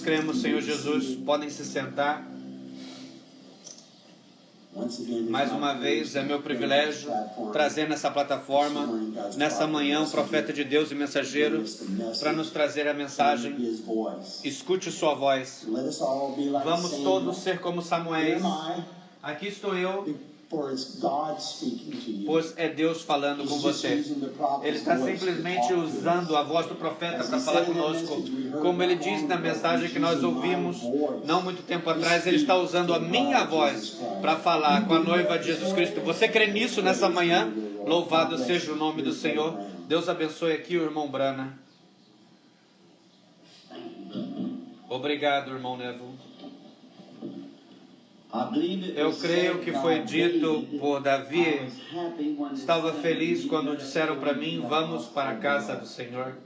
cremos, Senhor Jesus. Podem se sentar. Mais uma vez é meu privilégio trazer nessa plataforma, nessa manhã, um profeta de Deus e mensageiro para nos trazer a mensagem. Escute sua voz. Vamos todos ser como Samuel. Aqui estou eu, pois é Deus falando com você. Ele está simplesmente usando a voz do profeta para falar conosco. Como ele diz na mensagem que nós ouvimos não muito tempo atrás, ele está usando a minha voz para falar com a noiva de Jesus Cristo. Você crê nisso nessa manhã? Louvado seja o nome do Senhor. Deus abençoe aqui o irmão Brana. Obrigado, irmão Nevo. Eu creio que foi dito por Davi. Estava feliz quando disseram para mim, vamos para a casa do Senhor.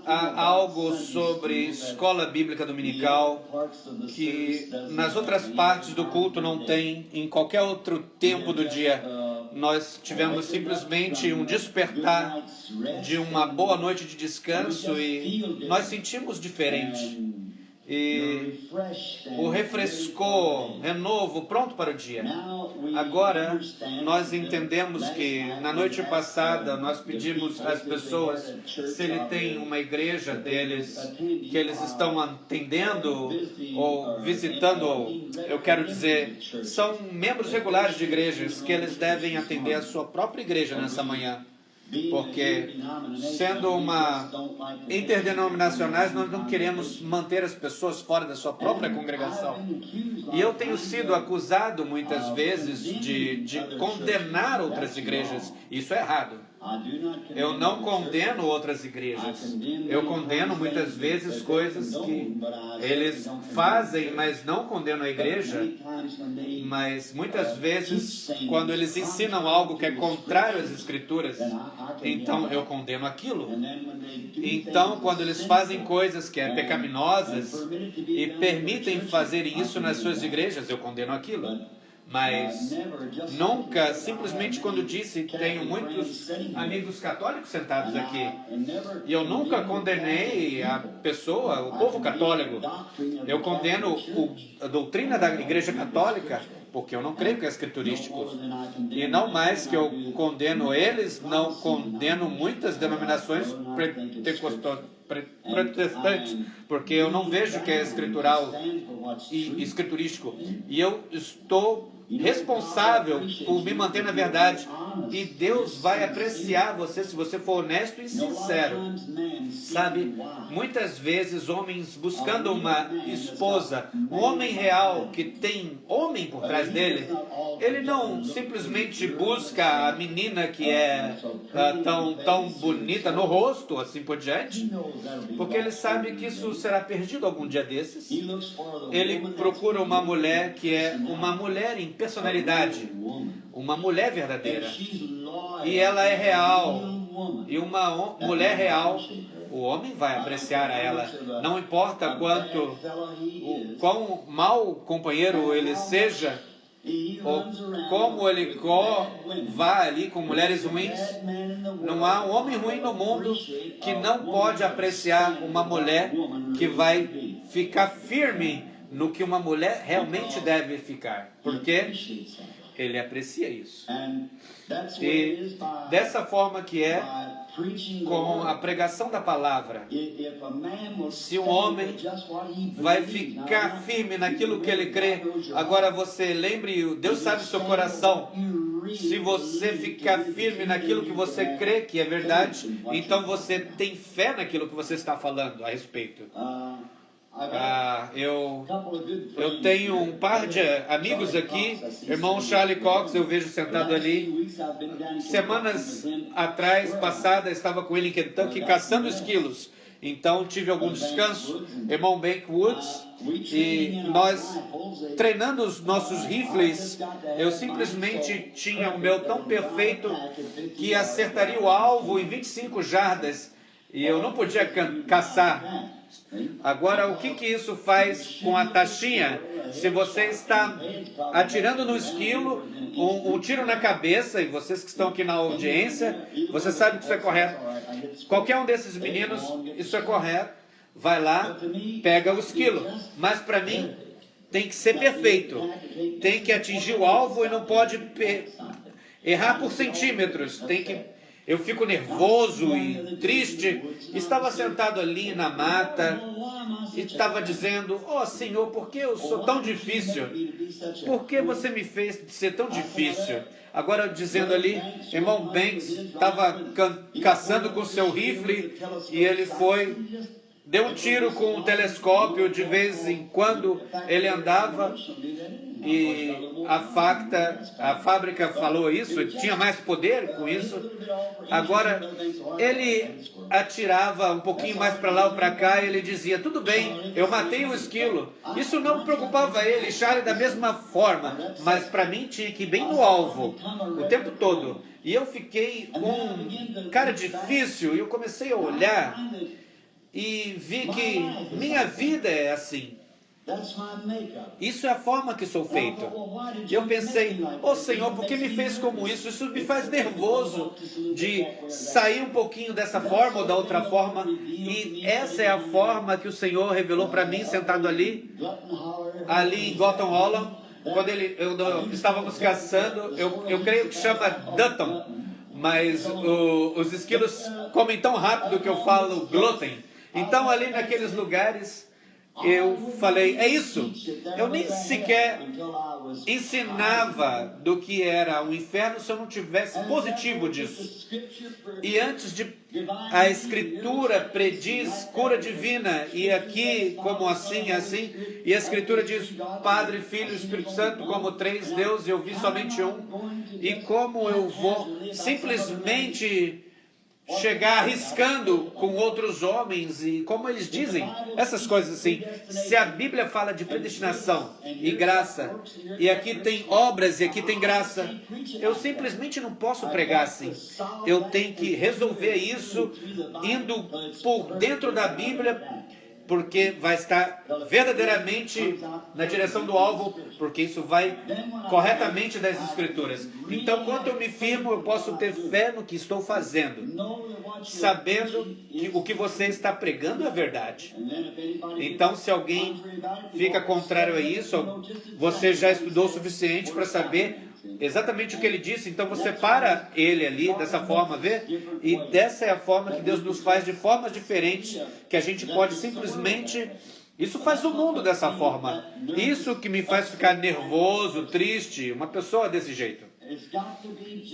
Há algo sobre escola bíblica dominical que nas outras partes do culto não tem, em qualquer outro tempo do dia. Nós tivemos simplesmente um despertar de uma boa noite de descanso e nós sentimos diferente. E o refrescou, renovo, pronto para o dia. Agora, nós entendemos que na noite passada nós pedimos às pessoas se ele tem uma igreja deles, que eles estão atendendo ou visitando, ou eu quero dizer, são membros regulares de igrejas, que eles devem atender a sua própria igreja nessa manhã. Porque, sendo uma interdenominacionais, nós não queremos manter as pessoas fora da sua própria congregação. E eu tenho sido acusado muitas vezes de condenar outras igrejas. Isso é errado. Eu não condeno outras igrejas. Eu condeno muitas vezes coisas que eles fazem, mas não condeno a igreja. Mas muitas vezes, quando eles ensinam algo que é contrário às Escrituras, então eu condeno aquilo. Então, quando eles fazem coisas que é pecaminosas e permitem fazer isso nas suas igrejas, eu condeno aquilo. Mas nunca, simplesmente quando disse, tenho muitos amigos católicos sentados aqui, e eu nunca condenei a pessoa, o povo católico. Eu condeno a doutrina da Igreja Católica, porque eu não creio que é escriturístico. E não mais que eu condeno eles, não condeno muitas denominações protestantes, porque eu não vejo que é escritural e escriturístico. E eu estou responsável por me manter na verdade. E Deus vai apreciar você se você for honesto e sincero. Sabe, muitas vezes homens buscando uma esposa, um homem real que tem homem por trás dele, ele não simplesmente busca a menina que é tão bonita no rosto, assim por diante, porque ele sabe que isso será perdido algum dia desses. Ele procura uma mulher que é uma mulher em personalidade, uma mulher verdadeira, e ela é real, e uma mulher real, o homem vai apreciar a ela, não importa quão mau companheiro ele seja, ou como ele vá ali com mulheres ruins. Não há um homem ruim no mundo que não pode apreciar uma mulher que vai ficar firme no que uma mulher realmente deve ficar, porque ele aprecia isso. E dessa forma que é com a pregação da palavra. Se um homem vai ficar firme naquilo que ele crê, agora você lembre, Deus sabe o seu coração. Se você ficar firme naquilo que você crê que é verdade, então você tem fé naquilo que você está falando a respeito. Eu tenho um par de amigos aqui, irmão Charlie Cox, eu vejo sentado ali. Semanas atrás, passada, estava com ele em Kentucky caçando esquilos. Então tive algum descanso, irmão Bank Woods, e nós treinando os nossos rifles, eu simplesmente tinha o meu tão perfeito que acertaria o alvo em 25 jardas e eu não podia caçar. Agora, o que isso faz com a taxinha? Se você está atirando no esquilo, um tiro na cabeça, e vocês que estão aqui na audiência, você sabe que isso é correto. Qualquer um desses meninos, isso é correto. vai lá, pega o esquilo. Mas para mim, tem que ser perfeito. Tem que atingir o alvo e não pode errar por centímetros. Eu fico nervoso e triste. Estava sentado ali na mata e estava dizendo: oh Senhor, por que eu sou tão difícil? Por que você me fez ser tão difícil? Agora dizendo ali, irmão Banks estava caçando com seu rifle e ele deu um tiro com um telescópio, de vez em quando ele andava, e a fábrica falou isso, tinha mais poder com isso. Agora, ele atirava um pouquinho mais para lá ou para cá e ele dizia: tudo bem, eu matei um esquilo. Isso não preocupava ele, Charlie da mesma forma, mas para mim tinha que ir bem no alvo, o tempo todo. E eu fiquei um cara difícil, e eu comecei a olhar e vi que minha vida é assim. Isso é a forma que sou feito. E eu pensei: oh Senhor, por que me fez como isso? Isso me faz nervoso de sair um pouquinho dessa forma ou da outra forma. E essa é a forma que o Senhor revelou para mim, sentado ali em Gotham Holland, quando estávamos caçando. Eu creio que chama Dutton, mas os esquilos comem tão rápido que eu falo glúten. Então ali naqueles lugares eu falei: é isso. Eu nem sequer ensinava do que era o inferno se eu não tivesse positivo disso. E antes de a Escritura prediz cura divina, e aqui como assim, e a Escritura diz Padre, Filho e Espírito Santo como três deuses, eu vi somente um. E como eu vou simplesmente chegar arriscando com outros homens, e como eles dizem essas coisas assim. Se a Bíblia fala de predestinação e graça, e aqui tem obras e aqui tem graça, eu simplesmente não posso pregar assim. Eu tenho que resolver isso indo por dentro da Bíblia, porque vai estar verdadeiramente na direção do alvo, porque isso vai corretamente das Escrituras. Então, quando eu me firmo, eu posso ter fé no que estou fazendo, sabendo que o que você está pregando é verdade. Então, se alguém fica contrário a isso, você já estudou o suficiente para saber exatamente o que ele disse, então você para ele ali dessa forma, vê? E dessa é a forma que Deus nos faz, de formas diferentes, que a gente pode simplesmente... Isso faz o mundo dessa forma. Isso que me faz ficar nervoso, triste, uma pessoa desse jeito.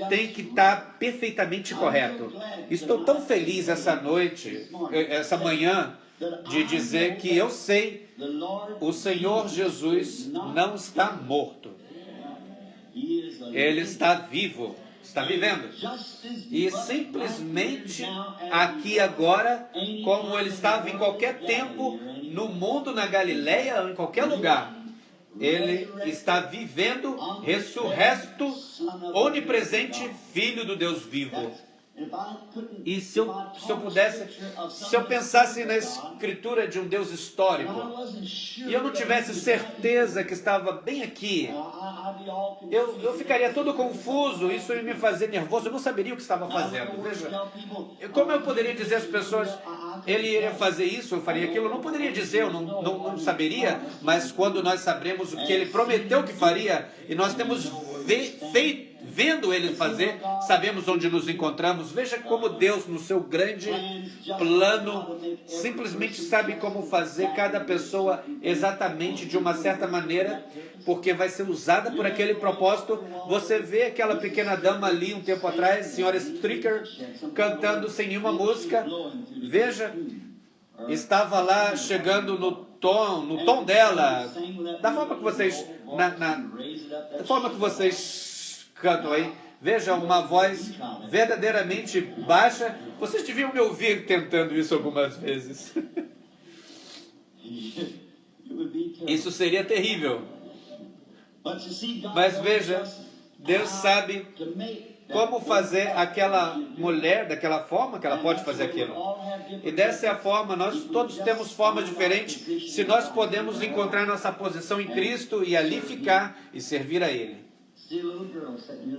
Tem que estar perfeitamente correto. Estou tão feliz essa noite, essa manhã, de dizer que eu sei, o Senhor Jesus não está morto. Ele está vivo, está vivendo. E simplesmente aqui agora, como ele estava em qualquer tempo, no mundo, na Galileia, ou em qualquer lugar, ele está vivendo, ressurreto, onipresente, Filho do Deus vivo. E se eu pensasse na escritura de um Deus histórico, e eu não tivesse certeza que estava bem aqui, eu ficaria todo confuso, isso ia me fazer nervoso, eu não saberia o que estava fazendo. Veja, como eu poderia dizer às pessoas, ele iria fazer isso, eu faria aquilo? Eu não poderia dizer, eu não saberia, mas quando nós sabemos o que ele prometeu que faria, e nós temos vendo ele fazer, sabemos onde nos encontramos. Veja como Deus, no seu grande plano, simplesmente sabe como fazer cada pessoa exatamente de uma certa maneira, porque vai ser usada por aquele propósito. Você vê aquela pequena dama ali um tempo atrás, senhora Stricker, cantando sem nenhuma música. Veja, estava lá chegando no tom dela, da forma que vocês cantam aí. Veja, uma voz verdadeiramente baixa. Vocês deviam me ouvir tentando isso algumas vezes. Isso seria terrível. Mas veja, Deus sabe como fazer aquela mulher daquela forma que ela pode fazer aquilo. E dessa é a forma, nós todos temos formas diferentes, se nós podemos encontrar nossa posição em Cristo e ali ficar e servir a Ele.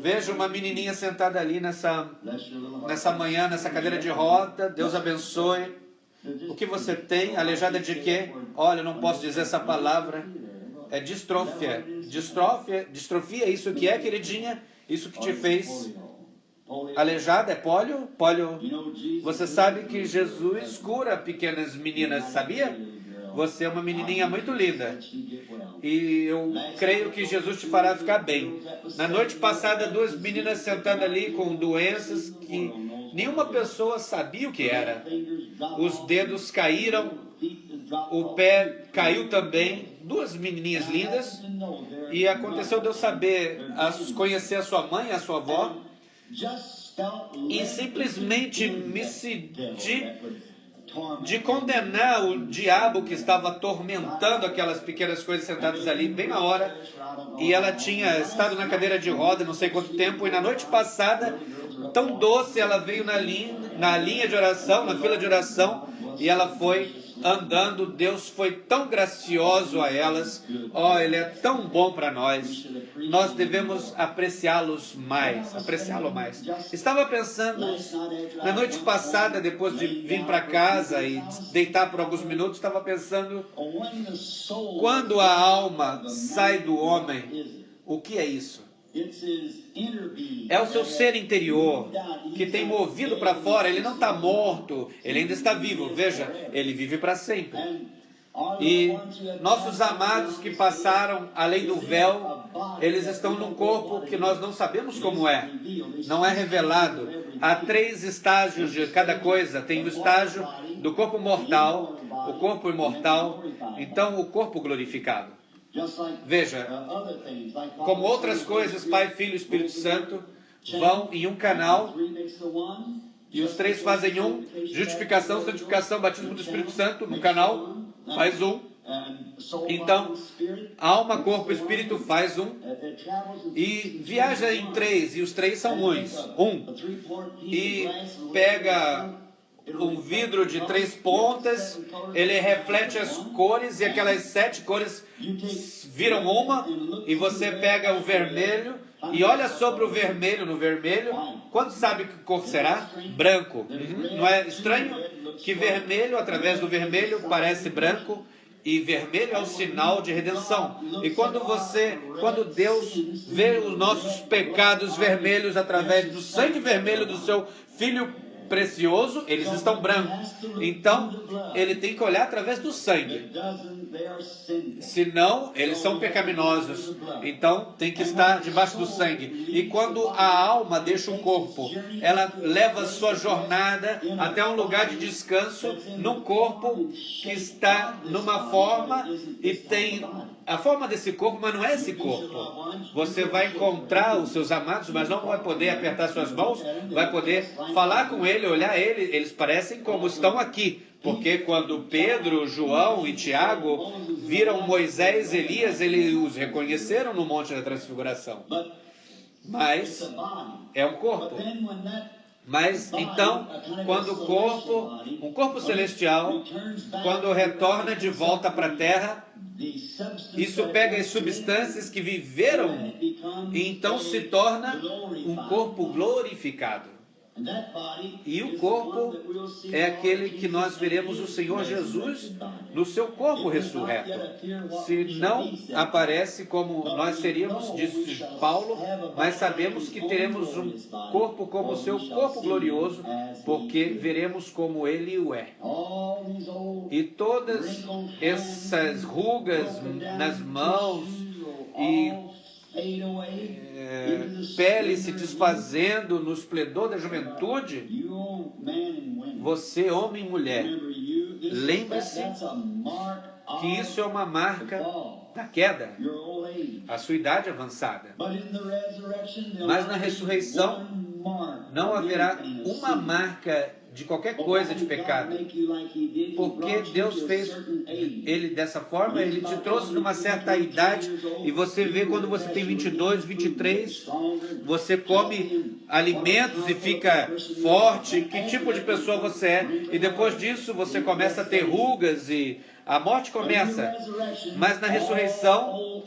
Veja uma menininha sentada ali nessa manhã, nessa cadeira de roda. Deus abençoe. O que você tem? Aleijada de quê? Olha, eu não posso dizer essa palavra. É distrofia. Distrofia, isso que é, queridinha? Isso que te fez aleijada? É pólio? Pólio. Você sabe que Jesus cura pequenas meninas, sabia? Você é uma menininha muito linda. E eu creio que Jesus te fará ficar bem. Na noite passada, 2 meninas sentando ali com doenças que nenhuma pessoa sabia o que era. Os dedos caíram, o pé caiu também. 2 menininhas lindas. E aconteceu de eu saber, conhecer a sua mãe, a sua avó, e simplesmente me senti de condenar o diabo que estava atormentando aquelas pequenas coisas sentadas ali bem na hora. E ela tinha estado na cadeira de roda não sei quanto tempo, e na noite passada, tão doce, ela veio na linha de oração, na fila de oração, e ela foi andando. Deus foi tão gracioso a elas. Oh, Ele é tão bom para nós. Nós devemos apreciá-lo mais. Estava pensando, na noite passada, depois de vir para casa e deitar por alguns minutos, estava pensando, quando a alma sai do homem, o que é isso? É o seu ser interior que tem movido para fora. Ele não está morto, ele ainda está vivo. Veja, ele vive para sempre. E nossos amados que passaram além do véu, eles estão num corpo que nós não sabemos como é. Não é revelado. Há 3 estágios de cada coisa. Tem o estágio do corpo mortal, o corpo imortal, então o corpo glorificado. Veja, como outras coisas, Pai, Filho e Espírito Santo vão em um canal, e os 3 fazem um. Justificação, santificação, batismo do Espírito Santo, no canal faz um. Então, alma, corpo, espírito faz um. E viaja em 3, e os 3 são um. E pega um vidro de 3 pontas, ele reflete as cores, e aquelas 7 cores viram uma, e você pega o vermelho e olha sobre o vermelho. No vermelho, quando sabe que cor será? Branco. Não é estranho que vermelho, através do vermelho, parece branco, e vermelho é o sinal de redenção. E quando Deus vê os nossos pecados vermelhos através do sangue vermelho do seu Filho precioso, eles estão brancos. Então, ele tem que olhar através do sangue. Senão, eles são pecaminosos. Então, tem que estar debaixo do sangue. E quando a alma deixa o corpo, ela leva a sua jornada até um lugar de descanso num corpo que está numa forma, e tem a forma desse corpo, mas não é esse corpo. Você vai encontrar os seus amados, mas não vai poder apertar suas mãos, vai poder falar com ele, olhar ele. Eles parecem como estão aqui, porque quando Pedro, João e Tiago viram Moisés, Elias, eles os reconheceram no Monte da Transfiguração. Mas é um corpo. Mas então, quando o corpo, um corpo celestial, quando retorna de volta para a terra, isso pega as substâncias que viveram e então se torna um corpo glorificado. E o corpo é aquele que nós veremos o Senhor Jesus no seu corpo ressurreto. Se não aparece como nós seríamos, disse Paulo, mas sabemos que teremos um corpo como o seu corpo glorioso, porque veremos como ele o é. E todas essas rugas nas mãos e pele se desfazendo no esplendor da juventude, você, homem e mulher, lembre-se que isso é uma marca da queda, a sua idade avançada. Mas na ressurreição não haverá uma marca de qualquer coisa de pecado, porque Deus fez ele dessa forma. Ele te trouxe numa certa idade, e você vê quando você tem 22, 23, você come alimentos e fica forte, que tipo de pessoa você é, e depois disso você começa a ter rugas e a morte começa. Mas na ressurreição,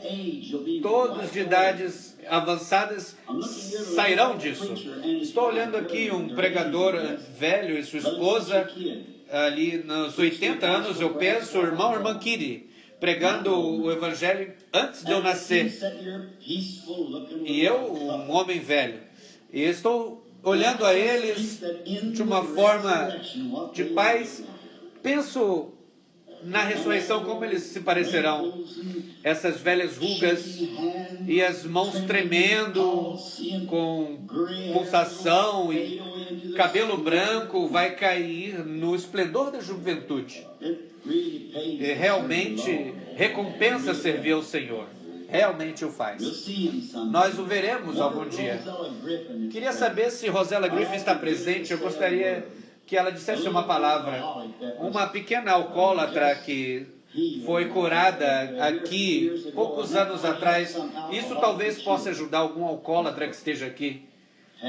todos de idades avançadas sairão disso. Estou olhando aqui um pregador velho e sua esposa, ali nos 80 anos, eu penso, o irmão e irmã Kitty, pregando o evangelho antes de eu nascer. E eu, um homem velho, e estou olhando a eles de uma forma de paz, penso na ressurreição como eles se parecerão. Essas velhas rugas e as mãos tremendo com pulsação e cabelo branco vai cair no esplendor da juventude. E realmente recompensa servir ao Senhor. Realmente o faz. Nós o veremos algum dia. Queria saber se Rosella Griffin está presente. Eu gostaria que ela dissesse uma palavra. Uma pequena alcoólatra que foi curada aqui poucos anos atrás. Isso talvez possa ajudar algum alcoólatra que esteja aqui.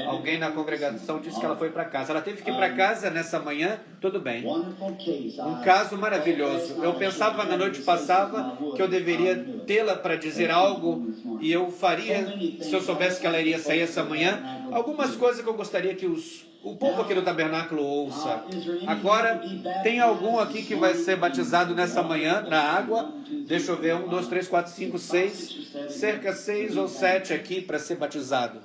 Alguém na congregação disse que ela foi para casa. Ela teve que ir para casa nessa manhã, tudo bem. Um caso maravilhoso. Eu pensava na noite passada que eu deveria tê-la para dizer algo e eu faria, se eu soubesse que ela iria sair essa manhã, algumas coisas que eu gostaria que o povo aqui do tabernáculo ouça. Agora, tem algum aqui que vai ser batizado nessa manhã na água? Deixa eu ver, 1, 2, 3, 4, 5, 6, cerca 6 ou 7 aqui para ser batizado.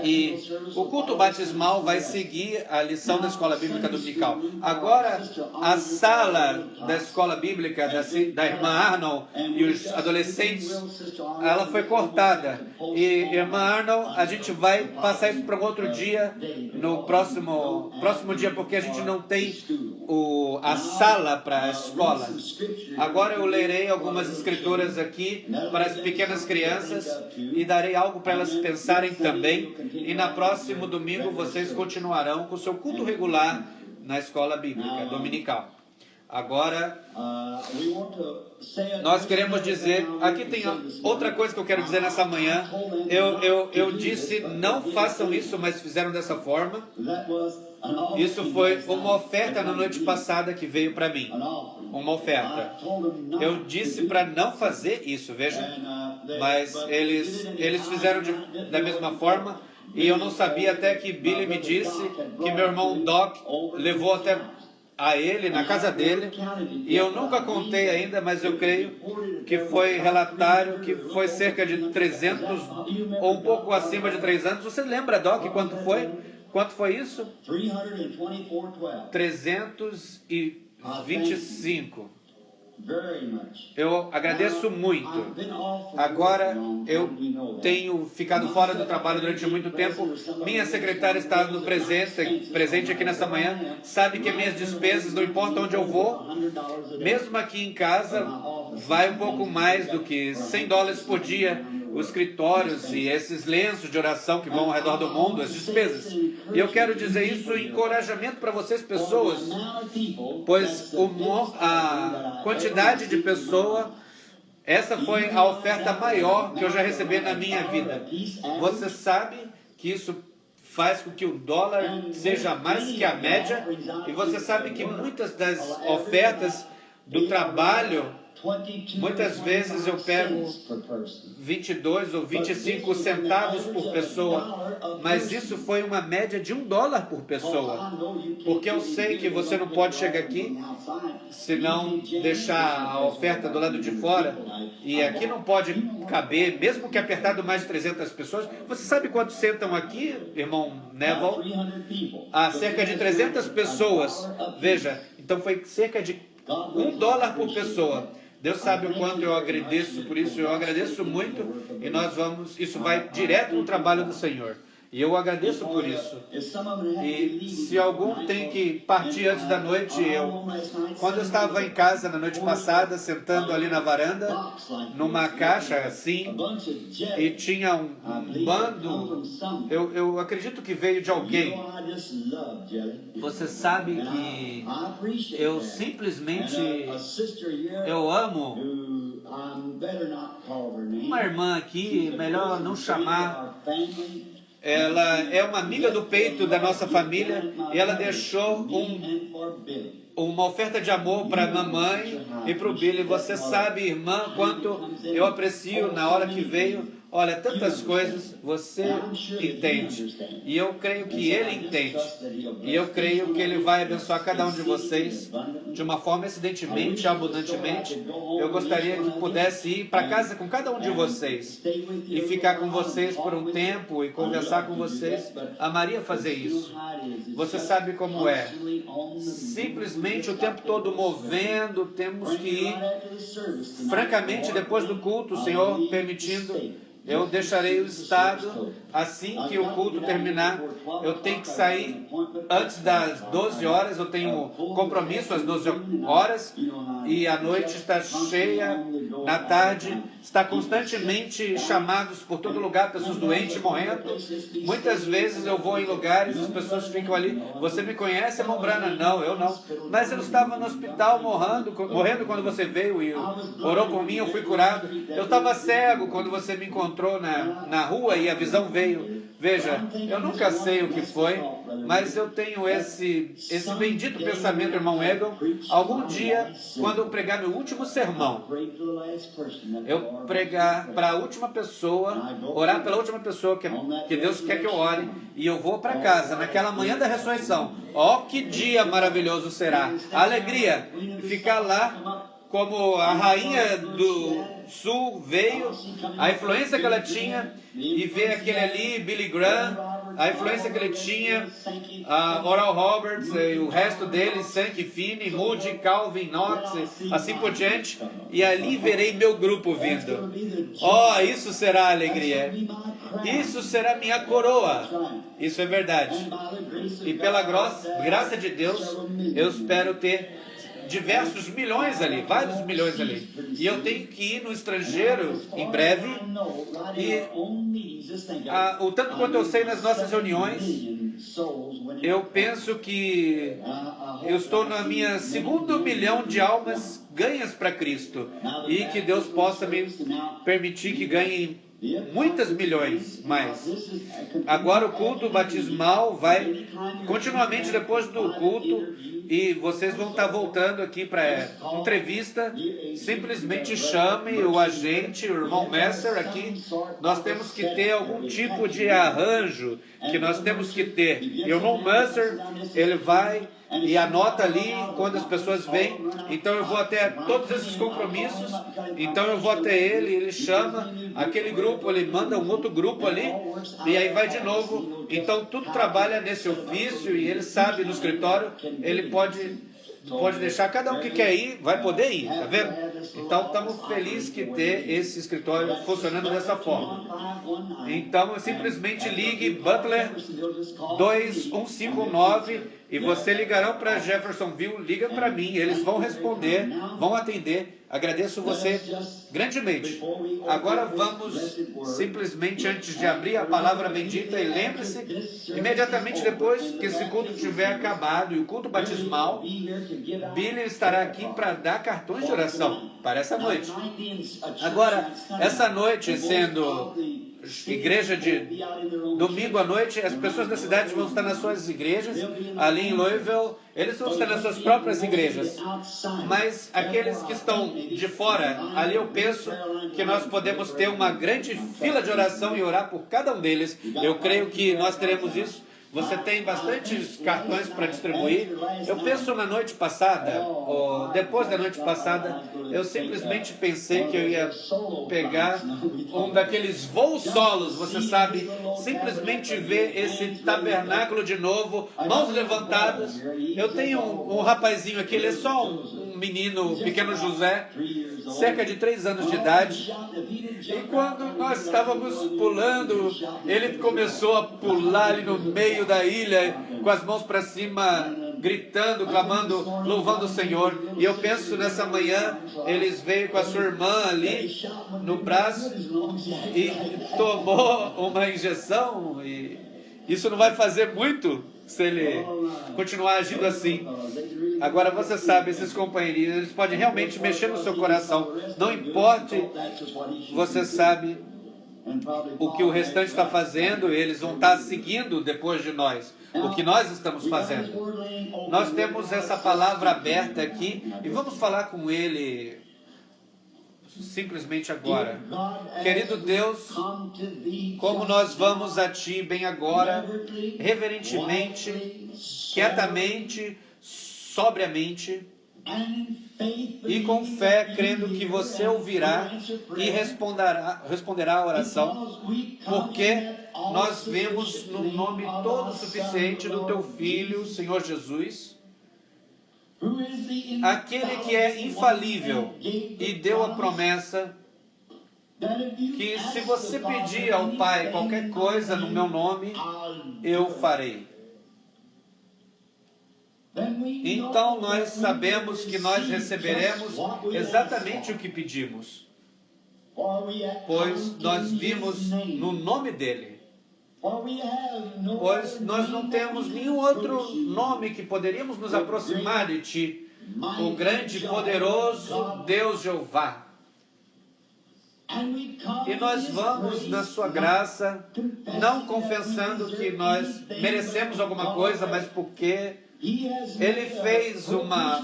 E o culto batismal vai seguir a lição da Escola Bíblica Dominical. Agora, a sala da Escola Bíblica da irmã Arnold e os adolescentes, ela foi cortada. E, irmã Arnold, a gente vai passar isso para um outro dia, no próximo dia, porque a gente não tem a sala para a escola. Agora eu lerei algumas escrituras aqui para as pequenas crianças e darei algo para elas pensarem também. E na próximo domingo vocês continuarão com o seu culto regular na Escola Bíblica Dominical. Agora, nós queremos dizer, aqui tem outra coisa que eu quero dizer nessa manhã. Eu disse, não façam isso, mas fizeram dessa forma. Isso foi uma oferta na noite passada que veio para mim. Uma oferta. Eu disse para não fazer isso, veja. Mas eles fizeram da mesma forma. E eu não sabia até que Billy me disse que meu irmão Doc levou até a ele, na casa dele, e eu nunca contei ainda, mas eu creio que foi relatário que foi cerca de 300 ou um pouco acima de 300. Você lembra, Doc, quanto foi? Quanto foi isso? 325. Eu agradeço muito. Agora eu tenho ficado fora do trabalho durante muito tempo. Minha secretária está no presente aqui nessa manhã. Sabe que minhas despesas, não importa onde eu vou, mesmo aqui em casa, vai um pouco mais do que $100 por dia. Os escritórios e esses lenços de oração que vão ao redor do mundo, as despesas. E eu quero dizer isso em encorajamento para vocês, pessoas, pois a quantidade de pessoas, essa foi a oferta maior que eu já recebi na minha vida. Você sabe que isso faz com que o dólar seja mais que a média, e você sabe que muitas das ofertas do trabalho, muitas vezes eu pego 22 ou 25 centavos por pessoa, mas isso foi uma média de $1 por pessoa, porque eu sei que você não pode chegar aqui se não deixar a oferta do lado de fora, e aqui não pode caber, mesmo que apertado mais de 300 pessoas. Você sabe quantos sentam aqui, irmão Neville? Há cerca de 300 pessoas, veja, então foi cerca de $1 por pessoa. Deus sabe o quanto eu agradeço por isso, eu agradeço muito, e isso vai direto no trabalho do Senhor. E eu agradeço por isso. E se algum tem que partir antes da noite, quando eu estava em casa na noite passada, sentando ali na varanda, numa caixa assim, e tinha um bando, eu acredito que veio de alguém. Você sabe que eu simplesmente, eu amo uma irmã aqui, melhor não chamar. Ela é uma amiga do peito da nossa família, e ela deixou uma oferta de amor para a mamãe e para o Billy. Você sabe, irmã, quanto eu aprecio na hora que veio. Olha, tantas coisas você entende. E eu creio que ele entende. E eu creio que ele vai abençoar cada um de vocês de uma forma excedentemente, abundantemente. Eu gostaria que pudesse ir para casa com cada um de vocês e ficar com vocês por um tempo e conversar com vocês. Amaria fazer isso. Você sabe como é. Simplesmente o tempo todo movendo, temos que ir. Francamente, depois do culto, o Senhor permitindo, eu deixarei o estado assim que o culto terminar. Eu tenho que sair antes das 12 horas, eu tenho compromisso às 12 horas e a noite está cheia, na tarde está constantemente chamados por todo lugar, pessoas doentes, morrendo. Muitas vezes eu vou em lugares, as pessoas ficam ali, você me conhece, irmão Brana? Não, eu não. Mas eu estava no hospital morrendo quando você veio e orou por mim, eu fui curado. Eu estava cego quando você me encontrou na rua e a visão veio. Veja, eu nunca sei o que foi, mas eu tenho esse bendito pensamento, irmão Egon. Algum dia, quando eu pregar meu último sermão, eu pregar para a última pessoa, orar pela última pessoa que Deus quer que eu ore, e eu vou para casa, naquela manhã da ressurreição. Ó, que dia maravilhoso será! A alegria de ficar lá como a rainha do Sul veio, a influência que ela tinha, e ver aquele ali, Billy Graham, a influência que ele tinha, Oral Roberts e o resto deles, Sankey Finney, Moody, Calvin, Knox, assim por diante, e ali verei meu grupo vindo. Oh, isso será alegria. Isso será minha coroa. Isso é verdade. E pela graça de Deus, eu espero ter diversos milhões ali, vários milhões ali. E eu tenho que ir no estrangeiro em breve. E o tanto quanto eu sei nas nossas reuniões, eu penso que eu estou na minha segundo milhão de almas ganhas para Cristo. E que Deus possa me permitir que ganhe muitas milhões mais. Agora o culto batismal vai continuamente depois do culto e vocês vão estar voltando aqui para entrevista. Simplesmente chame o agente, o irmão Messer aqui. Nós temos que ter algum tipo de arranjo que nós temos que ter. E o irmão Messer, ele vai e anota ali quando as pessoas vêm. Então eu vou até todos esses compromissos. Então eu vou até ele chama aquele grupo, ele manda um outro grupo ali e aí vai de novo. Então tudo trabalha nesse ofício e ele sabe no escritório, ele pode deixar cada um que quer ir, vai poder ir, tá vendo? Então estamos felizes que ter esse escritório funcionando dessa forma. Então simplesmente ligue Butler 2159 e você ligarão para Jeffersonville, liga para mim, eles vão responder, vão atender. Agradeço você grandemente. Agora vamos simplesmente, antes de abrir a palavra bendita, e lembre-se, imediatamente depois que esse culto tiver acabado e o culto batismal, Billy estará aqui para dar cartões de oração para essa noite. Agora, essa noite, sendo igreja de domingo à noite, as pessoas da cidade vão estar nas suas igrejas, ali em Louisville, eles vão estar nas suas próprias igrejas. Mas aqueles que estão de fora, ali eu penso que nós podemos ter uma grande fila de oração e orar por cada um deles. Eu creio que nós teremos isso. Você tem bastantes cartões para distribuir. Eu penso na noite passada, ou depois da noite passada, eu simplesmente pensei que eu ia pegar um daqueles voos solos, você sabe, simplesmente ver esse tabernáculo de novo, mãos levantadas. Eu tenho um rapazinho aqui, ele é só um menino, pequeno José, cerca de 3 anos de idade. E quando nós estávamos pulando, ele começou a pular ali no meio da ilha, com as mãos para cima, gritando, clamando, louvando o Senhor. E eu penso nessa manhã, eles veio com a sua irmã ali no braço e tomou uma injeção. E isso não vai fazer muito se ele continuar agindo assim. Agora você sabe, esses companheirinhos, eles podem realmente mexer no seu coração. Não importa, você sabe, o que o restante está fazendo, eles vão estar seguindo depois de nós, o que nós estamos fazendo. Nós temos essa palavra aberta aqui e vamos falar com ele simplesmente agora. Querido Deus, como nós vamos a Ti bem agora, reverentemente, quietamente, sobriamente, e com fé, crendo que você ouvirá e responderá a oração, porque nós vemos no nome todo suficiente do Teu Filho, Senhor Jesus, aquele que é infalível e deu a promessa que se você pedir ao Pai qualquer coisa no meu nome, eu farei. Então nós sabemos que nós receberemos exatamente o que pedimos, pois nós vimos no nome dele. Pois nós não temos nenhum outro nome que poderíamos nos aproximar de Ti, o grande e poderoso Deus Jeová. E nós vamos na Sua graça, não confessando que nós merecemos alguma coisa, mas porque Ele fez uma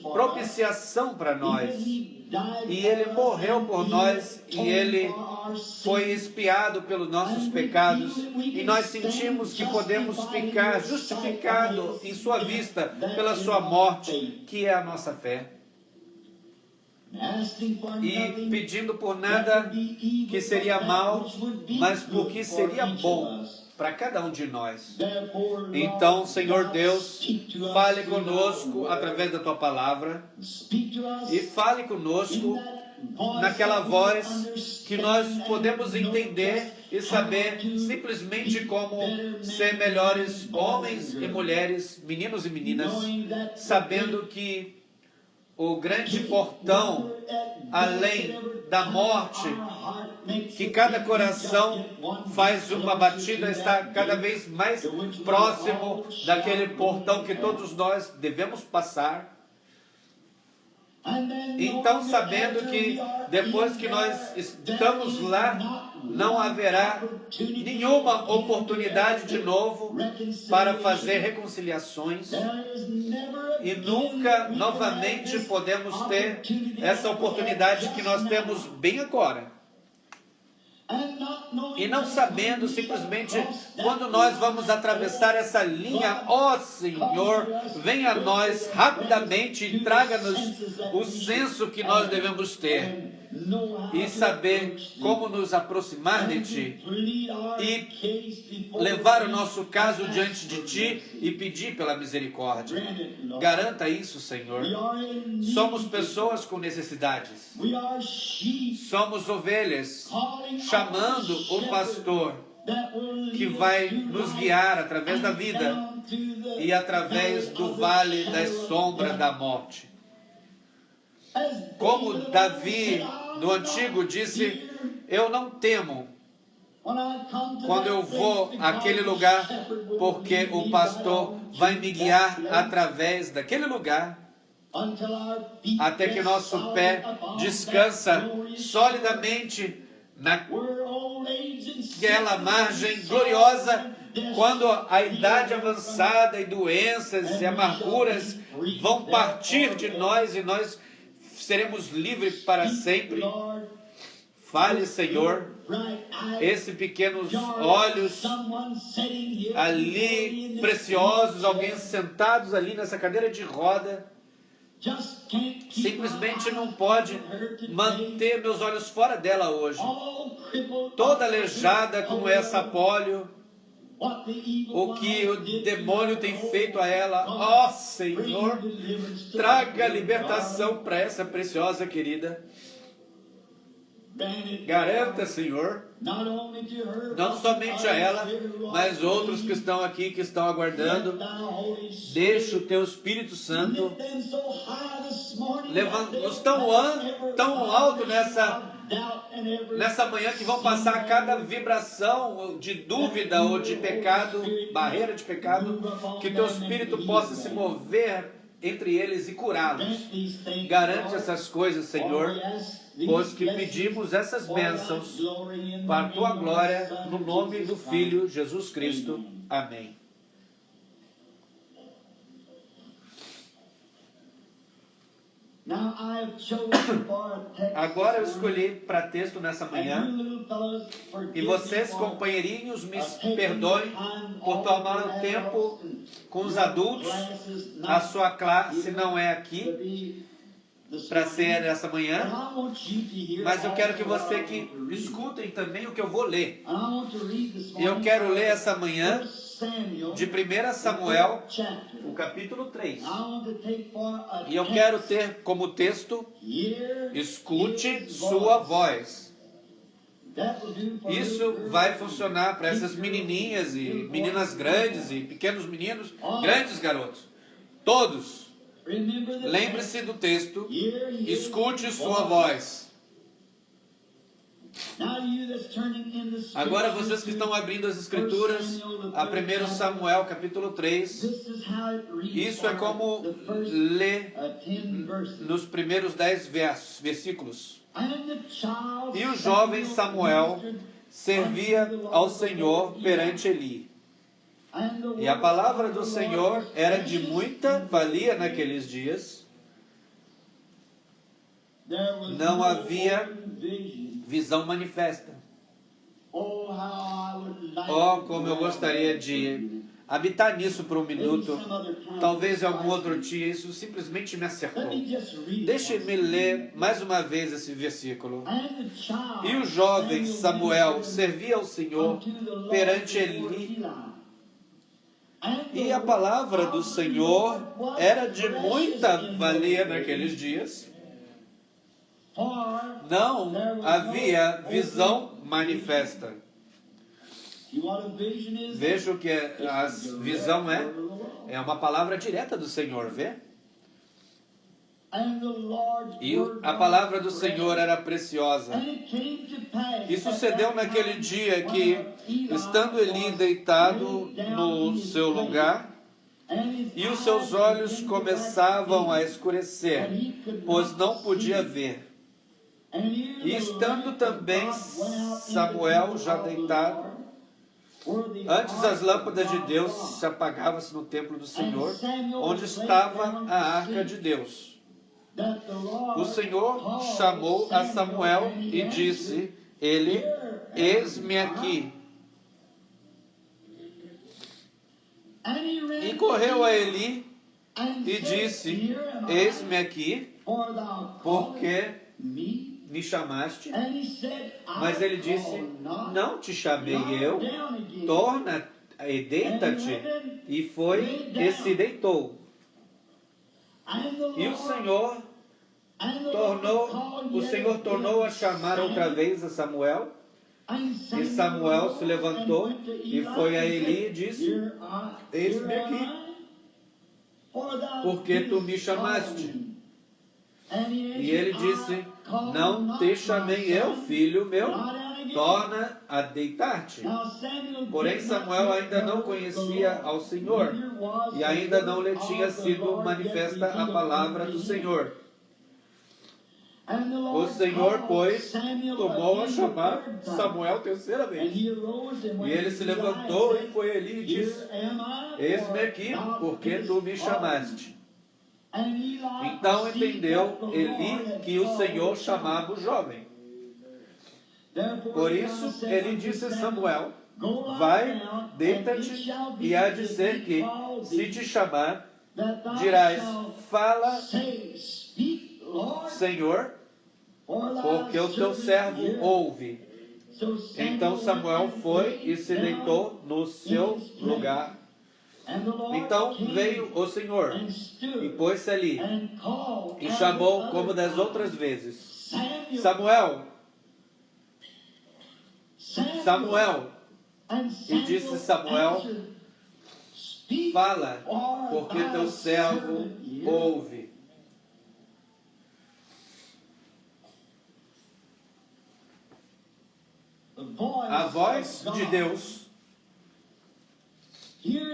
propiciação para nós, e Ele morreu por nós, e Ele foi expiado pelos nossos pecados, e nós sentimos que podemos ficar justificados em Sua vista pela Sua morte, que é a nossa fé. E pedindo por nada que seria mal, mas por que seria bom para cada um de nós. Então, Senhor Deus, fale conosco através da Tua palavra, e fale conosco naquela voz que nós podemos entender e saber simplesmente como ser melhores homens e mulheres, meninos e meninas, sabendo que o grande portão, além da morte, que cada coração faz uma batida, está cada vez mais próximo daquele portão que todos nós devemos passar. Então, sabendo que depois que nós estamos lá, não haverá nenhuma oportunidade de novo para fazer reconciliações, e nunca novamente podemos ter essa oportunidade que nós temos bem agora. E não sabendo simplesmente quando nós vamos atravessar essa linha, ó Senhor, venha a nós rapidamente e traga-nos o senso que nós devemos ter, e saber como nos aproximar de Ti, e levar o nosso caso diante de Ti e pedir pela misericórdia. Garanta isso, Senhor. Somos pessoas com necessidades. Somos ovelhas, chamando o pastor que vai nos guiar através da vida e através do vale da sombra da morte. Como Davi do Antigo disse, eu não temo quando eu vou àquele lugar, porque o pastor vai me guiar através daquele lugar, até que nosso pé descansa solidamente naquela margem gloriosa, quando a idade avançada e doenças e amarguras vão partir de nós e nós seremos livres para sempre. Fale, Senhor, esses pequenos olhos ali, preciosos, alguém sentados ali nessa cadeira de roda, simplesmente não pode manter meus olhos fora dela hoje. Toda aleijada com essa polio, o que o demônio tem feito a ela, ó Senhor, traga libertação para essa preciosa querida. Garanta, Senhor, não somente a ela, mas outros que estão aqui, que estão aguardando. Deixa o Teu Espírito Santo nos tão alto nessa manhã, que vão passar cada vibração de dúvida ou de pecado, barreira de pecado, que Teu Espírito possa se mover entre eles e curá-los. Garante essas coisas, Senhor, pois que pedimos essas bênçãos para a Tua glória, no nome do Filho Jesus Cristo. Amém. Agora eu escolhi para texto nessa manhã, e vocês, companheirinhos, me perdoem por tomar o tempo com os adultos. A sua classe não é aqui para ser essa manhã, mas eu quero que você que escutem também o que eu vou ler. E eu quero ler essa manhã de 1 Samuel, o capítulo 3. E eu quero ter como texto: escute sua voz. Isso vai funcionar para essas menininhas e meninas grandes e pequenos meninos, grandes garotos. Todos. Lembre-se do texto: escute sua voz. Agora vocês que estão abrindo as escrituras, a 1 Samuel capítulo 3, isso é como ler nos primeiros 10 versículos. E o jovem Samuel servia ao Senhor perante Eli. E a palavra do Senhor era de muita valia naqueles dias. Não havia visão manifesta. Oh, como eu gostaria de habitar nisso por um minuto. Talvez em algum outro dia isso simplesmente me acertou. Deixe-me ler mais uma vez esse versículo. E o jovem Samuel servia ao Senhor perante Eli. E a palavra do Senhor era de muita valia naqueles dias. Não havia visão manifesta. Veja o que a visão é. É uma palavra direta do Senhor, vê? E a palavra do Senhor era preciosa. E sucedeu naquele dia que, estando Eli deitado no seu lugar, e os seus olhos começavam a escurecer, pois não podia ver. E estando também Samuel já deitado, antes as lâmpadas de Deus se apagavam-se no templo do Senhor, onde estava a arca de Deus. O Senhor chamou a Samuel e disse: Ele, eis-me aqui. E correu a Eli e disse: Eis-me aqui, porque me chamaste. Mas ele disse: Não te chamei eu, torna e deita-te. E foi e se deitou. E o Senhor tornou a chamar outra vez a Samuel. E Samuel se levantou e foi a Eli e disse: Eis-me aqui, porque tu me chamaste. E ele disse: Não te chamei eu, filho meu, torna a deitar-te. Porém Samuel ainda não conhecia ao Senhor, e ainda não lhe tinha sido manifesta a palavra do Senhor. O Senhor, pois, tomou a chamar Samuel terceira vez. E ele se levantou e foi ali e disse: Eis-me aqui, porque tu me chamaste. Então entendeu Eli que o Senhor chamava o jovem. Por isso ele disse a Samuel: Vai, deita-te, e há de ser que, se te chamar, dirás: Fala, Senhor, porque o teu servo ouve. Então Samuel foi e se deitou no seu lugar. Então veio o Senhor e pôs-se ali e chamou como das outras vezes: Samuel, Samuel. E disse Samuel: Fala, porque teu servo ouve. A voz de Deus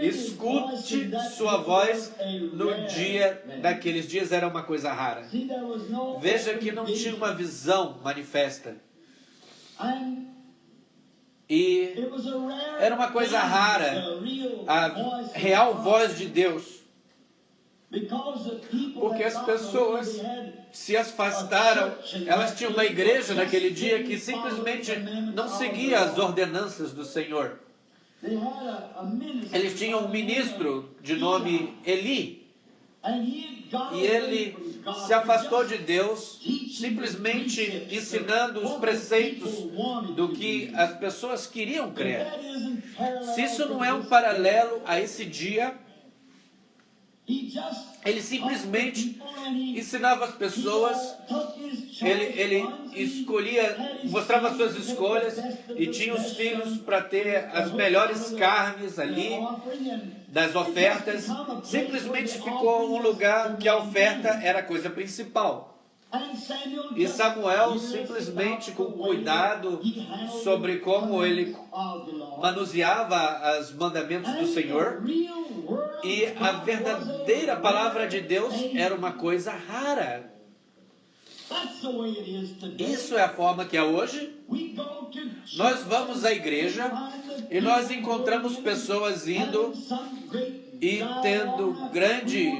Escute sua voz no dia daqueles dias era uma coisa rara. Veja que não tinha uma visão manifesta. E era uma coisa rara, a real voz de Deus. Porque as pessoas se afastaram, elas tinham uma igreja naquele dia que simplesmente não seguia as ordenanças do Senhor. Eles tinham um ministro de nome Eli, e ele se afastou de Deus, simplesmente ensinando os preceitos do que as pessoas queriam crer. Se isso não é um paralelo a esse dia, ele simplesmente ensinava as pessoas, ele escolhia, mostrava suas escolhas e tinha os filhos para ter as melhores carnes ali, das ofertas. Simplesmente ficou um lugar que a oferta era a coisa principal. E Samuel, simplesmente com cuidado sobre como ele manuseava os mandamentos do Senhor, e a verdadeira palavra de Deus era uma coisa rara. Isso é a forma que é hoje. Nós vamos à igreja e nós encontramos pessoas indo e tendo grande...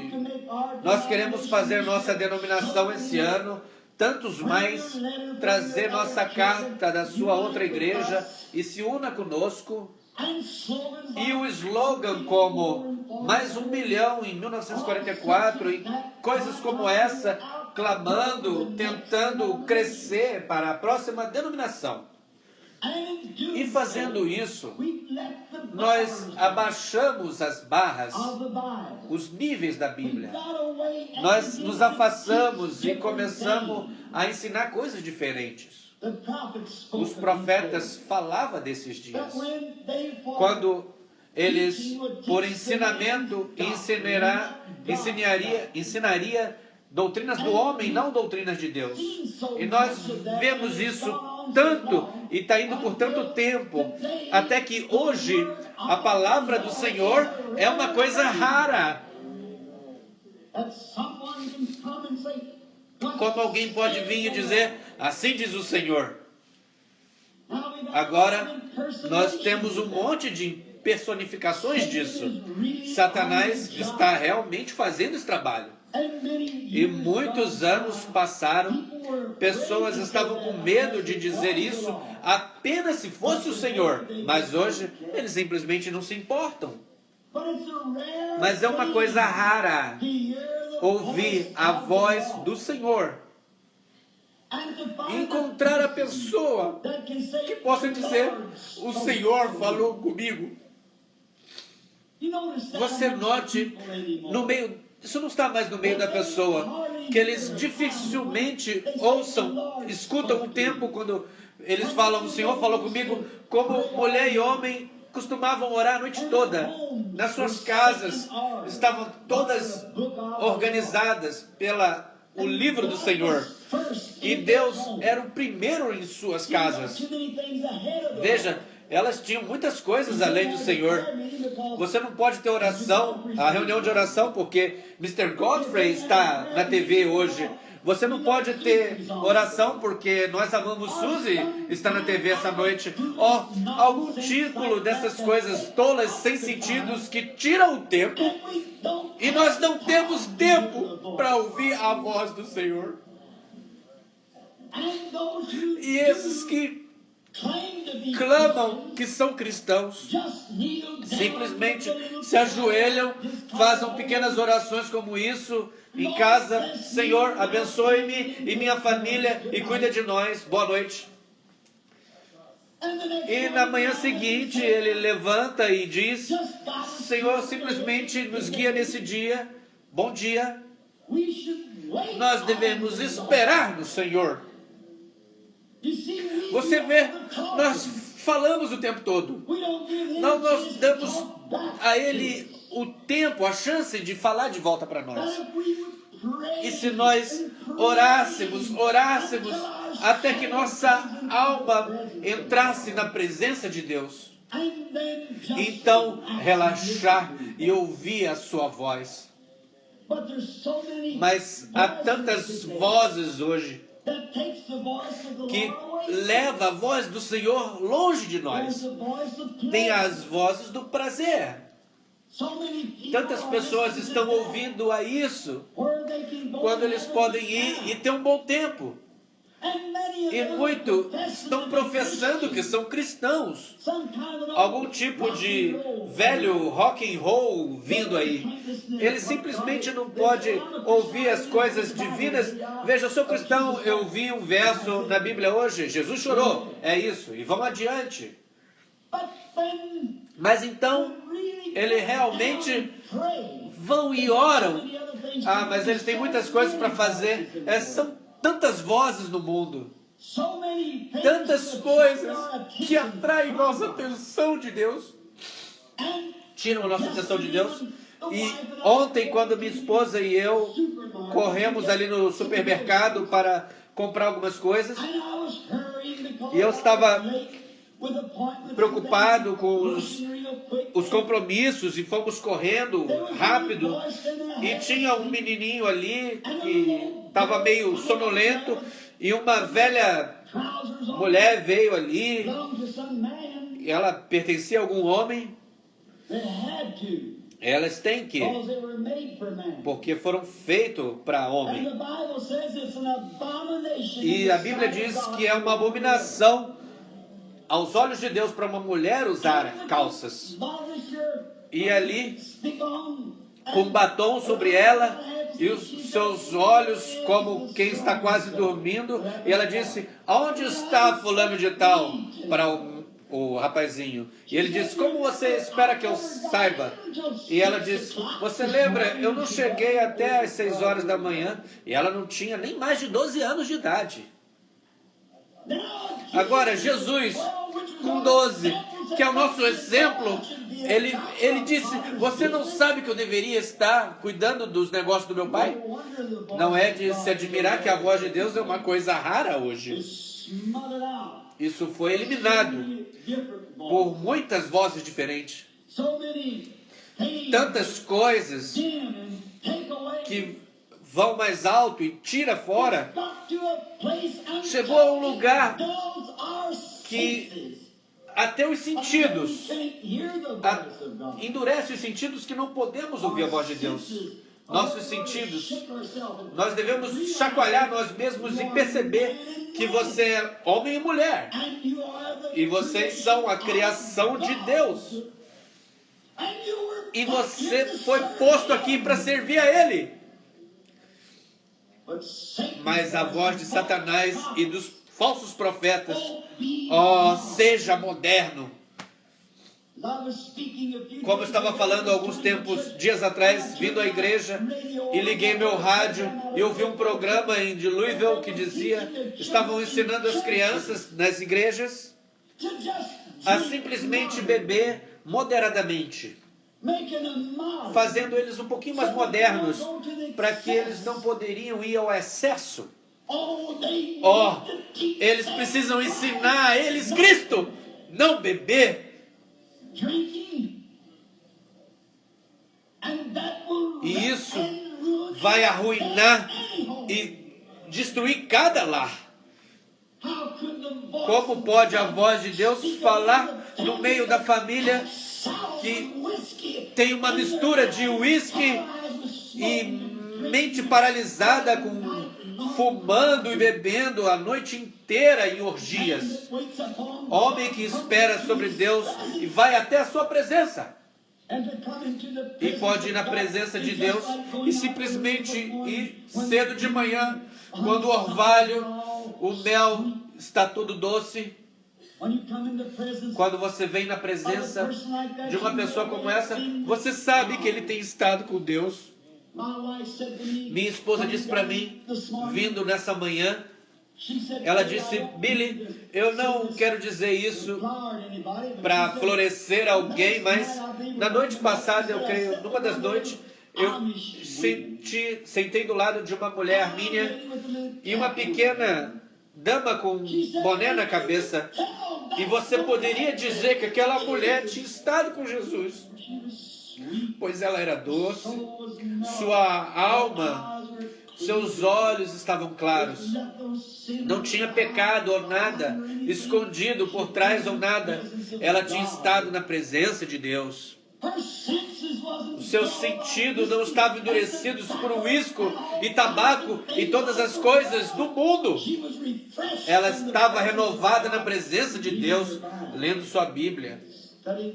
Nós queremos fazer nossa denominação esse ano, tantos mais, trazer nossa carta da sua outra igreja e se una conosco. E o slogan como mais 1 milhão em 1944 e coisas como essa, clamando, tentando crescer para a próxima denominação. E fazendo isso, nós abaixamos as barras, os níveis da Bíblia. Nós nos afastamos e começamos a ensinar coisas diferentes. Os profetas falavam desses dias. Quando eles, por ensinamento, ensinaria doutrinas do homem, não doutrinas de Deus. E nós vemos isso tanto, e está indo por tanto tempo, até que hoje a palavra do Senhor é uma coisa rara. Como alguém pode vir e dizer, assim diz o Senhor. Agora, nós temos um monte de personificações disso. Satanás está realmente fazendo esse trabalho. E muitos anos passaram, pessoas estavam com medo de dizer isso apenas se fosse o Senhor. Mas hoje, eles simplesmente não se importam. Mas é uma coisa rara ouvir a voz do Senhor. Encontrar a pessoa que possa dizer, o Senhor falou comigo. Você note, no meio, isso não está mais no meio da pessoa, que eles dificilmente escutam um tempo quando eles falam, o Senhor falou comigo, como mulher e homem costumavam orar a noite toda. Nas suas casas, estavam todas organizadas o livro do Senhor. E Deus era o primeiro em suas casas. Veja, elas tinham muitas coisas além do Senhor. Você não pode ter oração, a reunião de oração, porque Mr. Godfrey está na TV hoje. Você não pode ter oração porque nós amamos Suzy, está na TV essa noite. Algum título dessas coisas tolas, sem sentidos, que tiram o tempo. E nós não temos tempo para ouvir a voz do Senhor. E esses que clamam que são cristãos, simplesmente se ajoelham, fazem pequenas orações como isso, em casa, Senhor, abençoe-me e minha família e cuida de nós, boa noite. E na manhã seguinte ele levanta e diz, Senhor, simplesmente nos guia nesse dia, bom dia. Nós devemos esperar no Senhor. Você vê, nós falamos o tempo todo. Não nós damos a Ele o tempo, a chance de falar de volta para nós. E se nós orássemos até que nossa alma entrasse na presença de Deus. Então, relaxar e ouvir a sua voz. Mas há tantas vozes hoje que leva a voz do Senhor longe de nós. Tem as vozes do prazer. Tantas pessoas estão ouvindo a isso quando eles podem ir e ter um bom tempo. E muitos estão professando que são cristãos. Algum tipo de velho rock and roll vindo aí. Ele simplesmente não pode ouvir as coisas divinas. Veja, eu sou cristão, eu vi um verso na Bíblia hoje, Jesus chorou. É isso, e vão adiante. Mas então, eles realmente vão e oram. Ah, mas eles têm muitas coisas para fazer. São tantas vozes no mundo, tantas coisas que atraem nossa atenção de Deus, tiram a nossa atenção de Deus. E ontem, quando minha esposa e eu corremos ali no supermercado para comprar algumas coisas, e eu estava preocupado com os compromissos e fomos correndo rápido, e tinha um menininho ali que estava meio sonolento e uma velha mulher veio ali, e ela pertencia a algum homem. Elas têm que, porque foram feitos para homem. E a Bíblia diz que é uma abominação aos olhos de Deus para uma mulher usar calças. E ali, com batom sobre ela e os seus olhos como quem está quase dormindo, e ela disse: aonde está fulano de tal? Para o rapazinho. E ele disse: como você espera que eu saiba? E ela disse: você lembra, eu não cheguei até às 6 horas da manhã. E ela não tinha nem mais de 12 anos de idade. Agora, Jesus, com 12, que é o nosso exemplo, ele disse: você não sabe que eu deveria estar cuidando dos negócios do meu pai? Não é de se admirar que a voz de Deus é uma coisa rara hoje. Isso foi eliminado por muitas vozes diferentes. Tantas coisas que vão mais alto e tira fora. Chegou a um lugar que até os sentidos endurece os sentidos, que não podemos ouvir a voz de Deus. Nossos sentidos, nós devemos chacoalhar nós mesmos e perceber que você é homem e mulher, e vocês são a criação de Deus, e você foi posto aqui para servir a Ele. Mas a voz de Satanás e dos falsos profetas: ó, seja moderno. Como eu estava falando alguns dias atrás, vindo à igreja, e liguei meu rádio e ouvi um programa de Louisville que dizia: estavam ensinando as crianças nas igrejas a simplesmente beber moderadamente, fazendo eles um pouquinho mais modernos, para que eles não poderiam ir ao excesso. Eles precisam ensinar a eles Cristo, não beber. E isso vai arruinar e destruir cada lar. Como pode a voz de Deus falar no meio da família que tem uma mistura de uísque e mente paralisada, fumando e bebendo a noite inteira em orgias? Homem que espera sobre Deus e vai até a sua presença, e pode ir na presença de Deus e simplesmente ir cedo de manhã, quando o orvalho, o mel está todo doce. Quando você vem na presença de uma pessoa como essa, você sabe que ele tem estado com Deus. Minha esposa disse para mim, vindo nessa manhã, ela disse: Billy, eu não quero dizer isso para florescer alguém, mas na noite passada, eu creio, numa das noites, eu sentei do lado de uma mulher armínia e uma pequena dama com boné na cabeça. E você poderia dizer que aquela mulher tinha estado com Jesus, pois ela era doce, sua alma, seus olhos estavam claros, não tinha pecado ou nada escondido por trás ou nada. Ela tinha estado na presença de Deus. Os seus sentidos não estavam endurecidos por uísque e tabaco e todas as coisas do mundo. Ela estava renovada na presença de Deus, lendo sua Bíblia,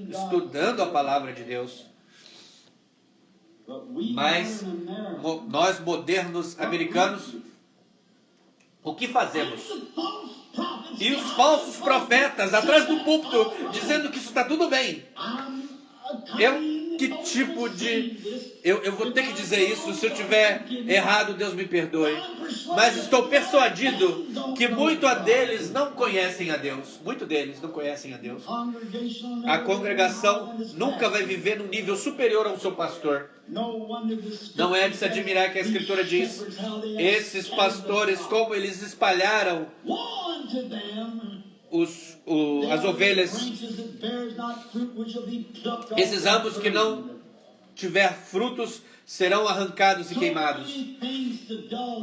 estudando a palavra de Deus. Mas nós, modernos americanos, o que fazemos? E os falsos profetas atrás do púlpito dizendo que isso está tudo bem. Que tipo de... Eu vou ter que dizer isso, se eu tiver errado, Deus me perdoe. Mas estou persuadido que muitos deles não conhecem a Deus. Muitos deles não conhecem a Deus. A congregação nunca vai viver num nível superior ao seu pastor. Não é de se admirar que a Escritura diz, esses pastores, como eles espalharam as ovelhas, esses ramos que não tiver frutos serão arrancados e queimados.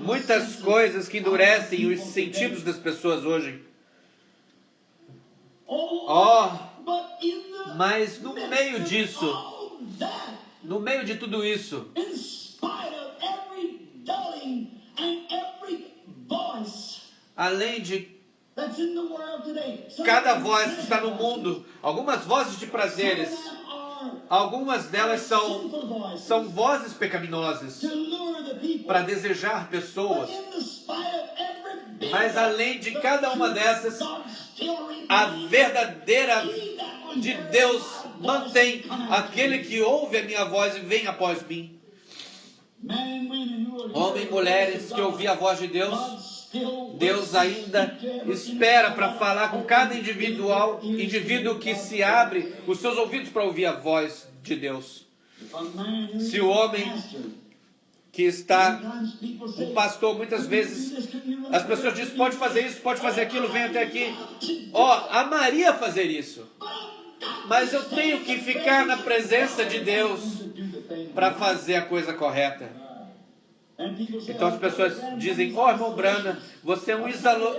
Muitas coisas que endurecem os sentidos das pessoas hoje. Mas no meio disso, no meio de tudo isso, além de cada voz que está no mundo, algumas vozes de prazeres, algumas delas são vozes pecaminosas para desejar pessoas. Mas além de cada uma dessas, a verdadeira de Deus mantém aquele que ouve a minha voz e vem após mim. Homens e mulheres que ouvem a voz de Deus, Deus ainda espera para falar com cada indivíduo que se abre os seus ouvidos para ouvir a voz de Deus. Se o homem que está, um pastor, muitas vezes as pessoas dizem, pode fazer isso, pode fazer aquilo, vem até aqui. Amaria fazer isso, mas eu tenho que ficar na presença de Deus para fazer a coisa correta. Então as pessoas dizem, irmão Branham, você é um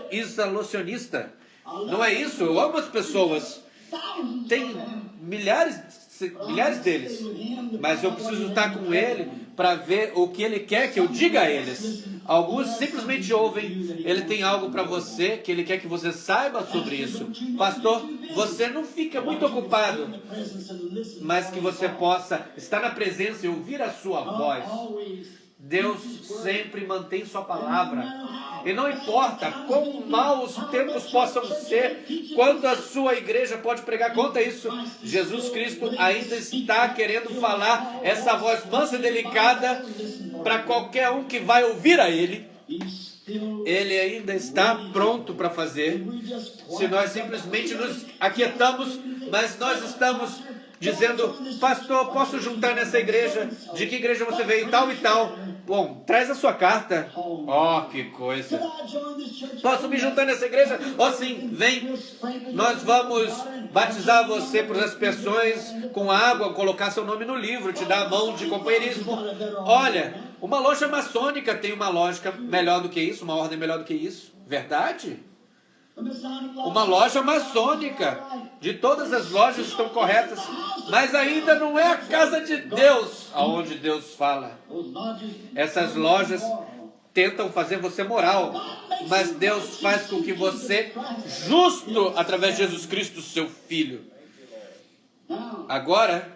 isolacionista. Não é isso, eu amo as pessoas. Tem milhares deles, mas eu preciso estar com ele para ver o que ele quer que eu diga a eles. Alguns simplesmente ouvem, ele tem algo para você que ele quer que você saiba sobre isso. Pastor, você não fica muito ocupado, mas que você possa estar na presença e ouvir a sua voz. Deus sempre mantém sua palavra. E não importa quão maus os tempos possam ser, quanto a sua igreja pode pregar contra isso, Jesus Cristo ainda está querendo falar essa voz mansa e delicada para qualquer um que vai ouvir a Ele. Ele ainda está pronto para fazer. Se nós simplesmente nos aquietamos, mas nós estamos dizendo, pastor, posso juntar nessa igreja? De que igreja você veio? Tal e tal. Bom, traz a sua carta. Que coisa. Posso me juntar nessa igreja? Sim, vem. Nós vamos batizar você por aspersões com água, colocar seu nome no livro, te dar a mão de companheirismo. Olha, uma loja maçônica tem uma lógica melhor do que isso, uma ordem melhor do que isso. Verdade? Uma loja maçônica. De todas as lojas estão corretas, mas ainda não é a casa de Deus, aonde Deus fala. Essas lojas tentam fazer você moral, mas Deus faz com que você justo através de Jesus Cristo, seu Filho. Agora,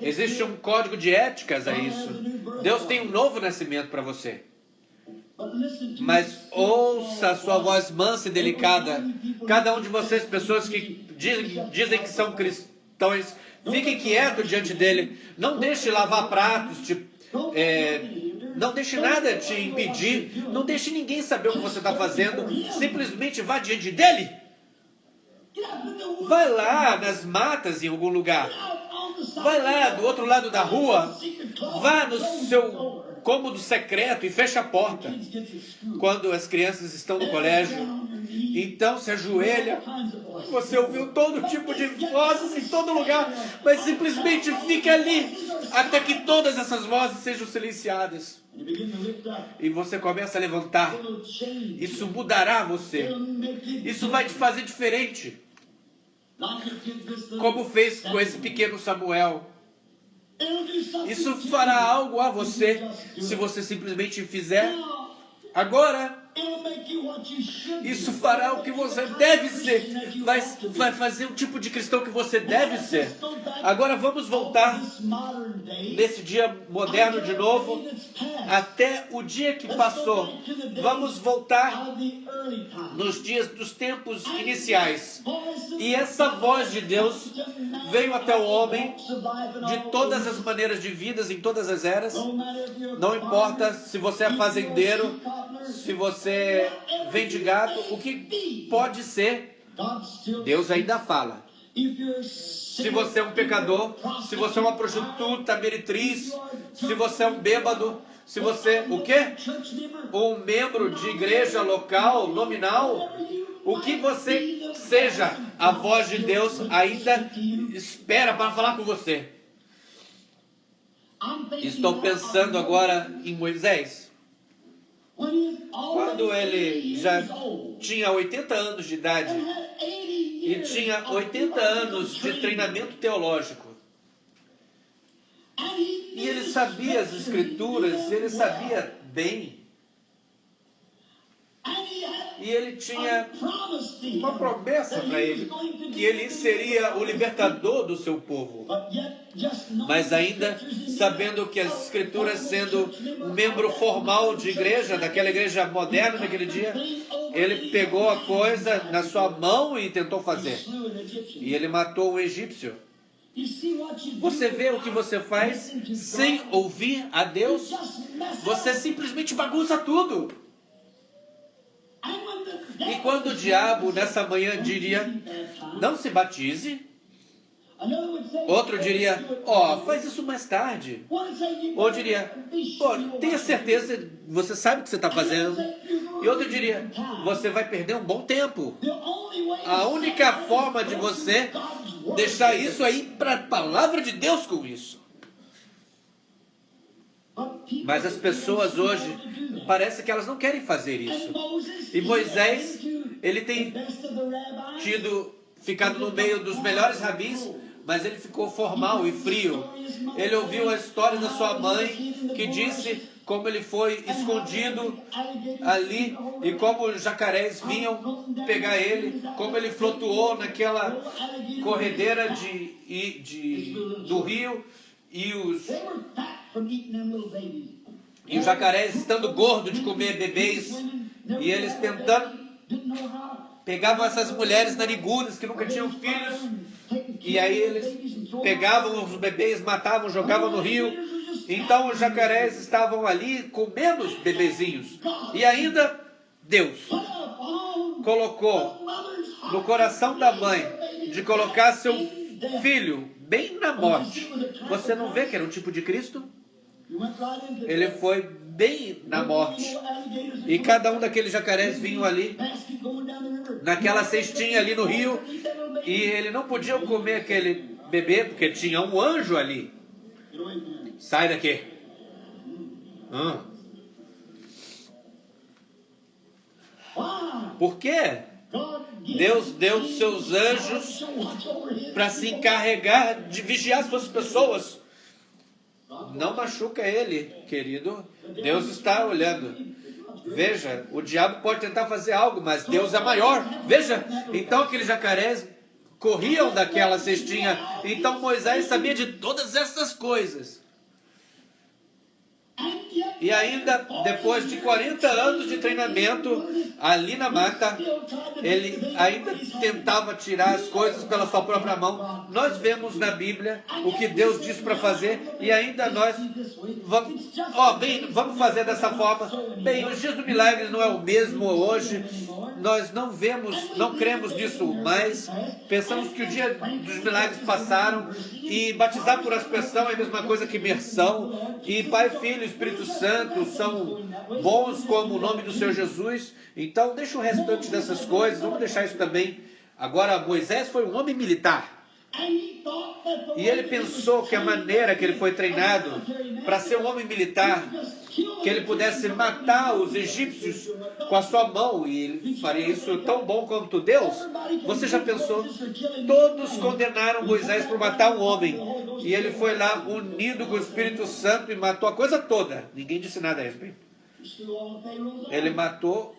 existe um código de éticas a isso. Deus tem um novo nascimento para você. Mas ouça a sua voz mansa e delicada. Cada um de vocês, pessoas que dizem que são cristãos, fiquem quietos diante dele. Não deixe lavar pratos, não deixe nada te impedir. Não deixe ninguém saber o que você está fazendo. Simplesmente vá diante dele. Vai lá nas matas em algum lugar. Vai lá do outro lado da rua. Vá no seu cômodo secreto e fecha a porta. Quando as crianças estão no colégio, então se ajoelha. Você ouviu todo tipo de vozes em todo lugar, mas simplesmente fica ali até que todas essas vozes sejam silenciadas. E você começa a levantar. Isso mudará você. Isso vai te fazer diferente. Como fez com esse pequeno Samuel. Isso fará algo a você se você simplesmente fizer. Agora, isso fará o que você deve ser. Vai fazer o tipo de cristão que você deve ser. Agora vamos voltar nesse dia moderno de novo, até o dia que passou. Vamos voltar nos dias dos tempos iniciais. E essa voz de Deus veio até o homem de todas as maneiras de vidas, em todas as eras. Não importa se você é fazendeiro, se você vende gado, o que pode ser, Deus ainda fala. Se você é um pecador, se você é uma prostituta, meretriz, se você é um bêbado, se você, o quê? Um membro de igreja local, nominal, o que você seja, a voz de Deus ainda espera para falar com você. Estou pensando agora em Moisés. Quando ele já tinha 80 anos de idade e tinha 80 anos de treinamento teológico, e ele sabia as escrituras, ele sabia bem, e ele tinha uma promessa para ele, que ele seria o libertador do seu povo. Mas ainda sabendo que as escrituras, sendo um membro formal de igreja, daquela igreja moderna naquele dia, ele pegou a coisa na sua mão e tentou fazer. E ele matou um egípcio. Você vê o que você faz sem ouvir a Deus? Você simplesmente bagunça tudo. E quando o diabo nessa manhã diria, não se batize, outro diria, faz isso mais tarde. Ou diria, tenha certeza, você sabe o que você está fazendo. E outro diria, você vai perder um bom tempo. A única forma de você deixar isso aí para a palavra de Deus com isso. Mas as pessoas hoje, parece que elas não querem fazer isso. E Moisés, ele tem ficado no meio dos melhores rabis, mas ele ficou formal e frio. Ele ouviu a história da sua mãe, que disse como ele foi escondido ali, e como os jacarés vinham pegar ele, como ele flutuou naquela corredeira do rio, e os jacarés estando gordos de comer bebês, e eles tentando, pegavam essas mulheres narigudas que nunca tinham filhos, e aí eles pegavam os bebês, matavam, jogavam no rio. Então os jacarés estavam ali comendo os bebezinhos. E ainda Deus colocou no coração da mãe de colocar seu filho bem na morte. Você não vê que era um tipo de Cristo? Ele foi bem na morte. E cada um daqueles jacarés vinham ali, naquela cestinha ali no rio, e ele não podia comer aquele bebê, porque tinha um anjo ali. Sai daqui. Por quê? Deus deu seus anjos para se encarregar de vigiar as suas pessoas. Não machuca ele, querido. Deus está olhando. Veja, o diabo pode tentar fazer algo, mas Deus é maior. Veja, então aqueles jacarés corriam daquela cestinha. Então Moisés sabia de todas essas coisas. E ainda, depois de 40 anos de treinamento, ali na mata, ele ainda tentava tirar as coisas pela sua própria mão. Nós vemos na Bíblia o que Deus disse para fazer, e ainda nós vamos fazer dessa forma. Bem, os dias do milagre não é o mesmo hoje. nós não cremos nisso mais, pensamos que o dia dos milagres passaram, e batizar por aspersão é a mesma coisa que imersão, e Pai, Filho e Espírito Santo são bons como o nome do Senhor Jesus. Então deixa o restante dessas coisas, vamos deixar isso também. Agora, Moisés foi um homem militar, e ele pensou que a maneira que ele foi treinado para ser um homem militar, que ele pudesse matar os egípcios com a sua mão, e ele faria isso tão bom quanto Deus. Você já pensou? Todos condenaram Moisés por matar um homem, e ele foi lá unido com o Espírito Santo e matou a coisa toda. Ninguém disse nada a respeito. Ele matou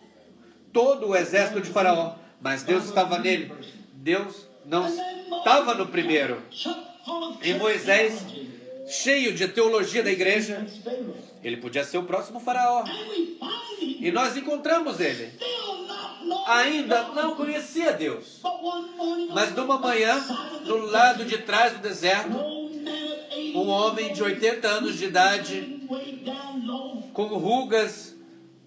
todo o exército de Faraó, mas Deus estava nele. Deus não estava no primeiro. E Moisés, cheio de teologia da igreja, ele podia ser o próximo faraó. E nós encontramos ele. Ainda não conhecia Deus. Mas numa manhã, do lado de trás do deserto, um homem de 80 anos de idade, com rugas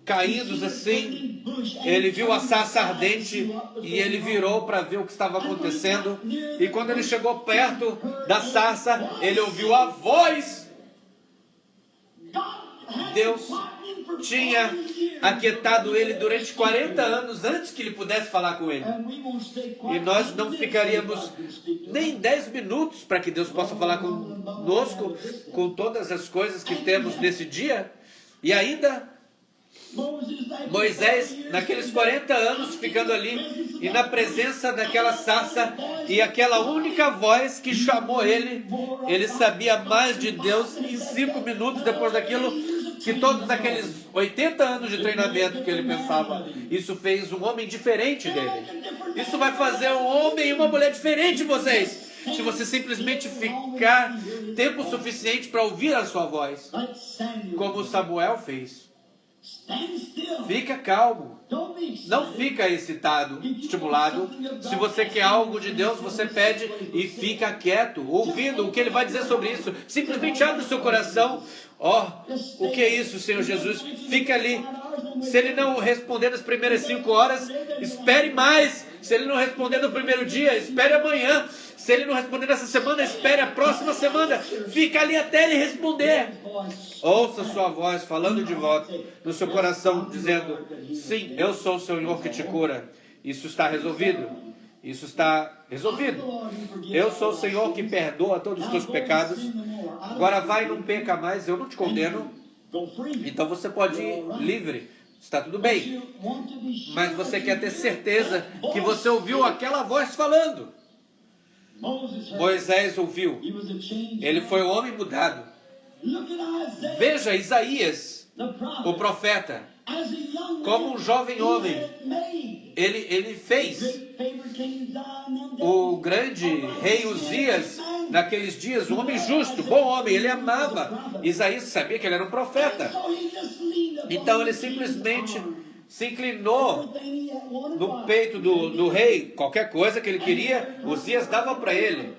caindo assim, ele viu a sarça ardente e ele virou para ver o que estava acontecendo. E quando ele chegou perto da sarça, ele ouviu a voz. Deus tinha aquietado ele durante 40 anos antes que ele pudesse falar com ele. E nós não ficaríamos nem 10 minutos para que Deus possa falar conosco, com todas as coisas que temos nesse dia. E ainda Moisés, naqueles 40 anos, ficando ali, e na presença daquela sarça, e aquela única voz que chamou ele, ele sabia mais de Deus em 5 minutos depois daquilo, que todos aqueles 80 anos de treinamento que ele pensava. Isso fez um homem diferente dele. Isso vai fazer um homem e uma mulher diferente de vocês, se você simplesmente ficar tempo suficiente para ouvir a sua voz, como Samuel fez. Fica calmo, não fica excitado, estimulado. Se você quer algo de Deus, você pede e fica quieto, ouvindo o que Ele vai dizer sobre isso. Simplesmente abre o seu coração. O que é isso, Senhor Jesus? Fica ali. Se Ele não responder nas primeiras 5 horas, espere mais. Se Ele não responder no primeiro dia, espere amanhã. Se Ele não responder nessa semana, espere a próxima semana. Fica ali até Ele responder. Ouça sua voz falando de volta no seu coração, dizendo: sim, eu sou o Senhor que te cura. Isso está resolvido. Isso está resolvido. Eu sou o Senhor que perdoa todos os teus pecados. Agora vai e não peca mais, eu não te condeno. Então você pode ir livre. Está tudo bem. Mas você quer ter certeza que você ouviu aquela voz falando. Moisés ouviu. Ele foi um homem mudado. Veja Isaías, o profeta, como um jovem homem. Ele fez. O grande rei Uzias, naqueles dias, um homem justo, bom homem, ele amava. Isaías sabia que ele era um profeta. Então ele simplesmente se inclinou no peito do rei. Qualquer coisa que ele queria, Uzias dava para ele.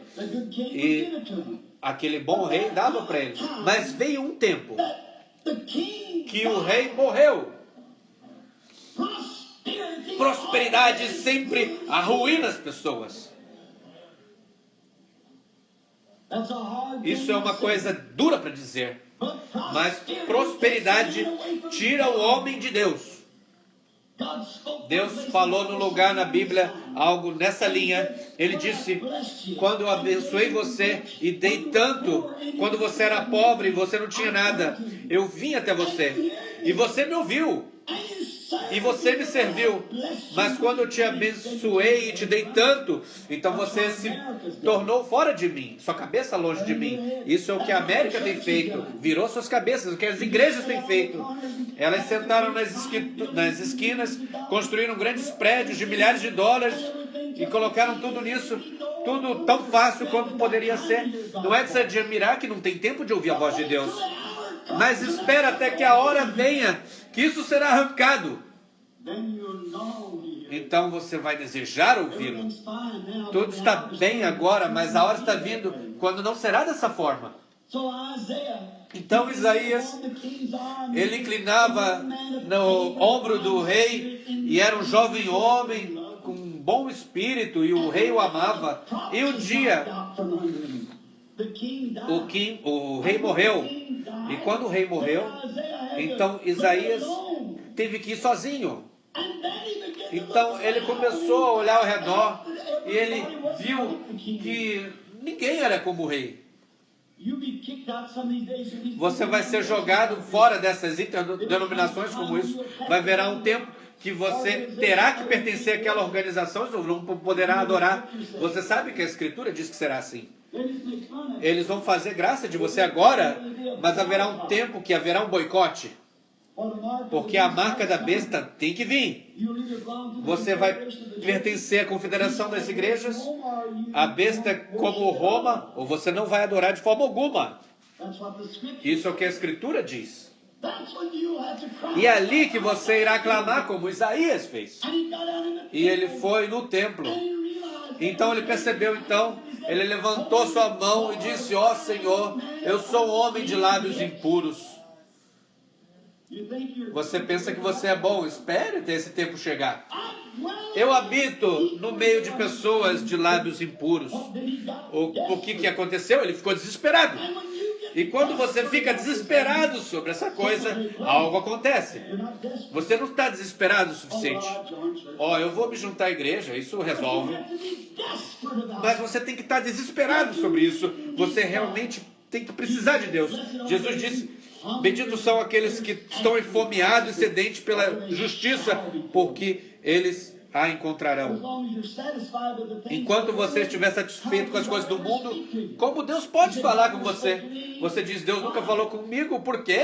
E aquele bom rei dava para ele. Mas veio um tempo que o rei morreu. Prosperidade sempre arruína as pessoas. Isso é uma coisa dura para dizer. Mas prosperidade tira o homem de Deus. Deus falou no lugar na Bíblia algo nessa linha. Ele disse: quando eu abençoei você e dei tanto, quando você era pobre e você não tinha nada, eu vim até você e você me ouviu e você me serviu. Mas quando eu te abençoei e te dei tanto, então você se tornou fora de mim, sua cabeça longe de mim. Isso é o que a América tem feito, virou suas cabeças, o que as igrejas têm feito. Elas sentaram nas esquinas, construíram grandes prédios de milhares de dólares e colocaram tudo nisso, tudo tão fácil quanto poderia ser. Não é de se admirar que não tem tempo de ouvir a voz de Deus. Mas espera até que a hora venha, que isso será arrancado. Então você vai desejar ouvi-lo. Tudo está bem agora, mas a hora está vindo quando não será dessa forma. Então Isaías, ele inclinava no ombro do rei e era um jovem homem com um bom espírito e o rei o amava. E um dia o rei morreu. E quando o rei morreu, então Isaías teve que ir sozinho. Então ele começou a olhar ao redor e ele viu que ninguém era como o rei. Você vai ser jogado fora dessas interdenominações como isso. Vai haverá um tempo que você terá que pertencer àquela organização e não poderá adorar. Você sabe que a Escritura diz que será assim. Eles vão fazer graça de você agora, mas haverá um tempo que haverá um boicote. Porque a marca da besta tem que vir. Você vai pertencer à confederação das igrejas, a besta como Roma, ou você não vai adorar de forma alguma. Isso é o que a Escritura diz. E é ali que você irá clamar como Isaías fez. E ele foi no templo. Então ele percebeu, ele levantou sua mão e disse: ó Senhor, eu sou um homem de lábios impuros. Você pensa que você é bom? Espere até esse tempo chegar. Eu habito no meio de pessoas de lábios impuros. O que aconteceu? Ele ficou desesperado. E quando você fica desesperado sobre essa coisa, algo acontece. Você não está desesperado o suficiente. Eu vou me juntar à igreja, isso resolve. Mas você tem que estar desesperado sobre isso. Você realmente tem que precisar de Deus. Jesus disse: benditos são aqueles que estão enfomeados e sedentes pela justiça, porque eles a encontrarão. Enquanto você estiver satisfeito com as coisas do mundo, como Deus pode falar com você? Você diz: Deus nunca falou comigo, por quê?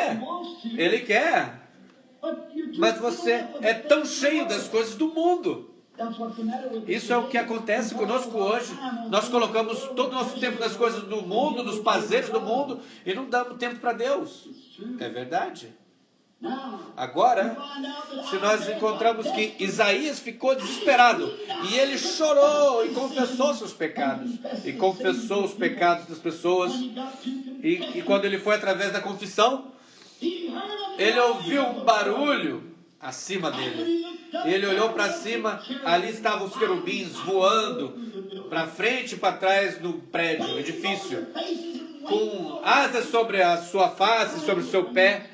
Ele quer. Mas você é tão cheio das coisas do mundo. Isso é o que acontece conosco hoje. Nós colocamos todo o nosso tempo nas coisas do mundo, nos prazeres do mundo, e não damos tempo para Deus. É verdade. Agora, se nós encontramos que Isaías ficou desesperado, e ele chorou e confessou seus pecados, e confessou os pecados das pessoas, e quando ele foi através da confissão, ele ouviu um barulho acima dele. Ele olhou para cima, ali estavam os querubins voando para frente e para trás do prédio, edifício, com asas sobre a sua face, sobre o seu pé,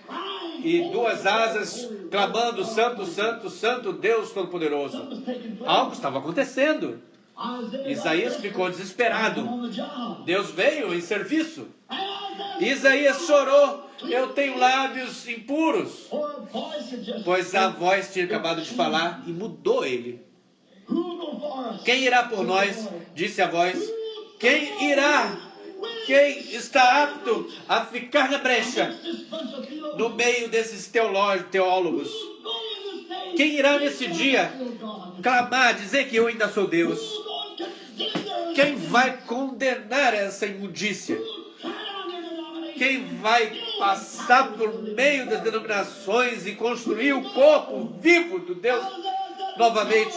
e duas asas clamando: Santo, Santo, Santo, Deus Todo-Poderoso. Algo estava acontecendo. Isaías ficou desesperado. Deus veio em serviço. Isaías chorou: eu tenho lábios impuros. Pois a voz tinha acabado de falar e mudou ele. Quem irá por nós? Disse a voz. Quem irá? Quem está apto a ficar na brecha no meio desses teólogos? Quem irá nesse dia clamar, dizer que eu ainda sou Deus? Quem vai condenar essa imundícia? Quem vai passar por meio das denominações e construir o corpo vivo do Deus novamente?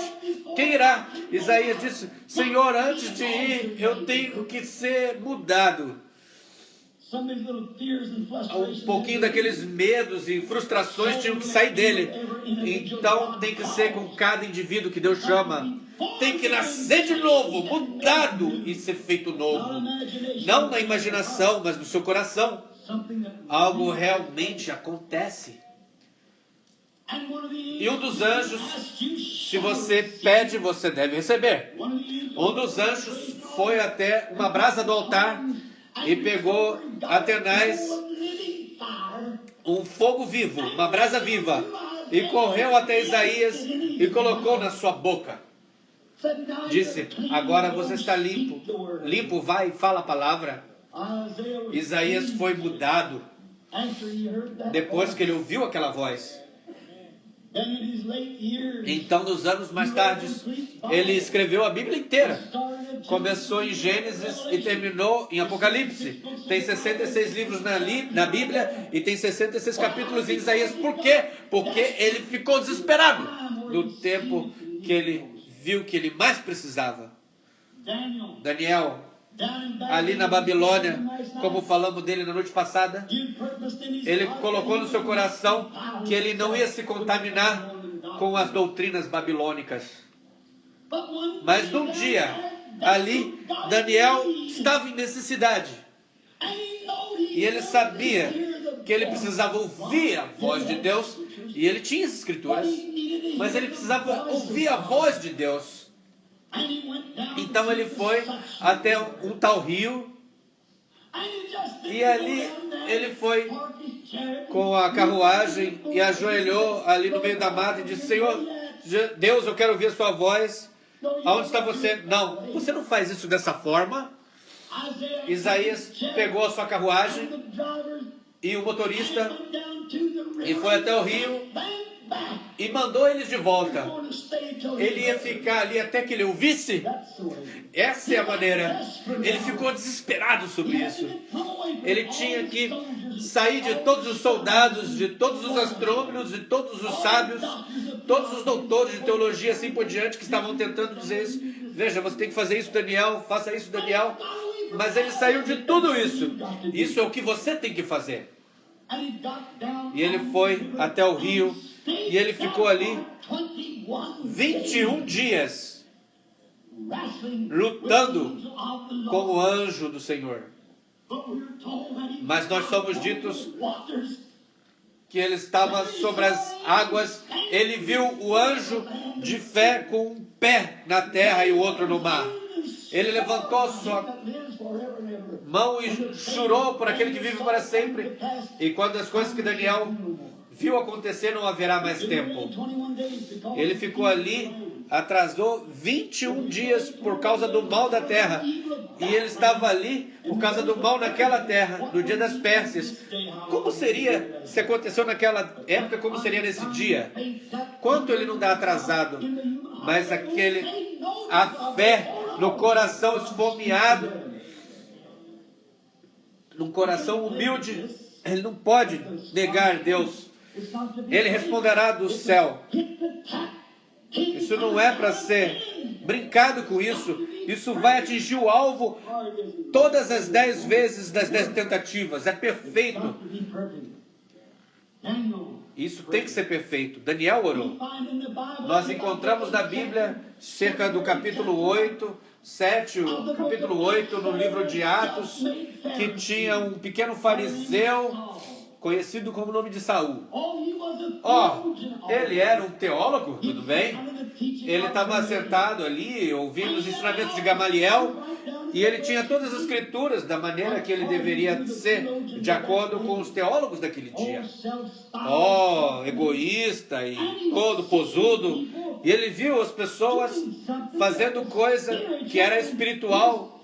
Quem irá? Isaías disse: Senhor, antes de ir, eu tenho que ser mudado. Um pouquinho daqueles medos e frustrações tinham que sair dele. Então tem que ser com cada indivíduo que Deus chama. Tem que nascer de novo, mudado e ser feito novo. Não na imaginação, mas no seu coração. Algo realmente acontece. E um dos anjos, se você pede, você deve receber. Um dos anjos foi até uma brasa do altar e pegou atenaz um fogo vivo, uma brasa viva, e correu até Isaías e colocou na sua boca. Disse: agora você está limpo. Limpo, vai e fala a palavra. Isaías foi mudado depois que ele ouviu aquela voz. Então, nos anos mais tardes, ele escreveu a Bíblia inteira. Começou em Gênesis e terminou em Apocalipse. Tem 66 livros na Bíblia e tem 66 capítulos em Isaías. Por quê? Porque ele ficou desesperado no tempo que ele viu que ele mais precisava. Daniel, ali na Babilônia, como falamos dele na noite passada, ele colocou no seu coração que ele não ia se contaminar com as doutrinas babilônicas. Mas num dia, ali, Daniel estava em necessidade. E ele sabia que ele precisava ouvir a voz de Deus. E ele tinha as escrituras, mas ele precisava ouvir a voz de Deus. Então ele foi até um tal rio. E ali ele foi com a carruagem e ajoelhou ali no meio da mata e disse: Senhor Deus, eu quero ouvir a sua voz. Aonde está você? Não, você não faz isso dessa forma. Isaías pegou a sua carruagem e o motorista e foi até o rio e mandou eles de volta. Ele ia ficar ali até que ele ouvisse. Essa é a maneira. Ele ficou desesperado sobre isso. Ele tinha que sair de todos os soldados, de todos os astrônomos, de todos os sábios, todos os doutores de teologia, assim por diante, que estavam tentando dizer isso. Veja, você tem que fazer isso, Daniel, faça isso, Daniel. Mas ele saiu de tudo isso. Isso é o que você tem que fazer. E ele foi até o rio e ele ficou ali 21 dias lutando com o anjo do Senhor. Mas nós somos ditos que ele estava sobre as águas. Ele viu o anjo de fé com um pé na terra e o outro no mar. Ele levantou sua mão e chorou por aquele que vive para sempre. E quando as coisas que Daniel viu acontecer, não haverá mais tempo. Ele ficou ali, atrasou 21 dias por causa do mal da terra. E ele estava ali por causa do mal naquela terra, no dia das Pérsias. Como seria, se aconteceu naquela época, como seria nesse dia? Quanto ele não dá atrasado? Mas a fé no coração esfomeado, num coração humilde, ele não pode negar Deus. Ele responderá do céu. Isso não é para ser brincado com isso. Isso vai atingir o alvo todas as 10 vezes das 10 tentativas. É perfeito. Isso tem que ser perfeito. Daniel orou. Nós encontramos na Bíblia, cerca do capítulo 8, 7, o capítulo 8, no livro de Atos, que tinha um pequeno fariseu, conhecido como o nome de Saul. Ele era um teólogo, tudo bem? Ele estava sentado ali, ouvindo os ensinamentos de Gamaliel, e ele tinha todas as escrituras da maneira que ele deveria ser, de acordo com os teólogos daquele dia. Egoísta e todo posudo. E ele viu as pessoas fazendo coisa que era espiritual.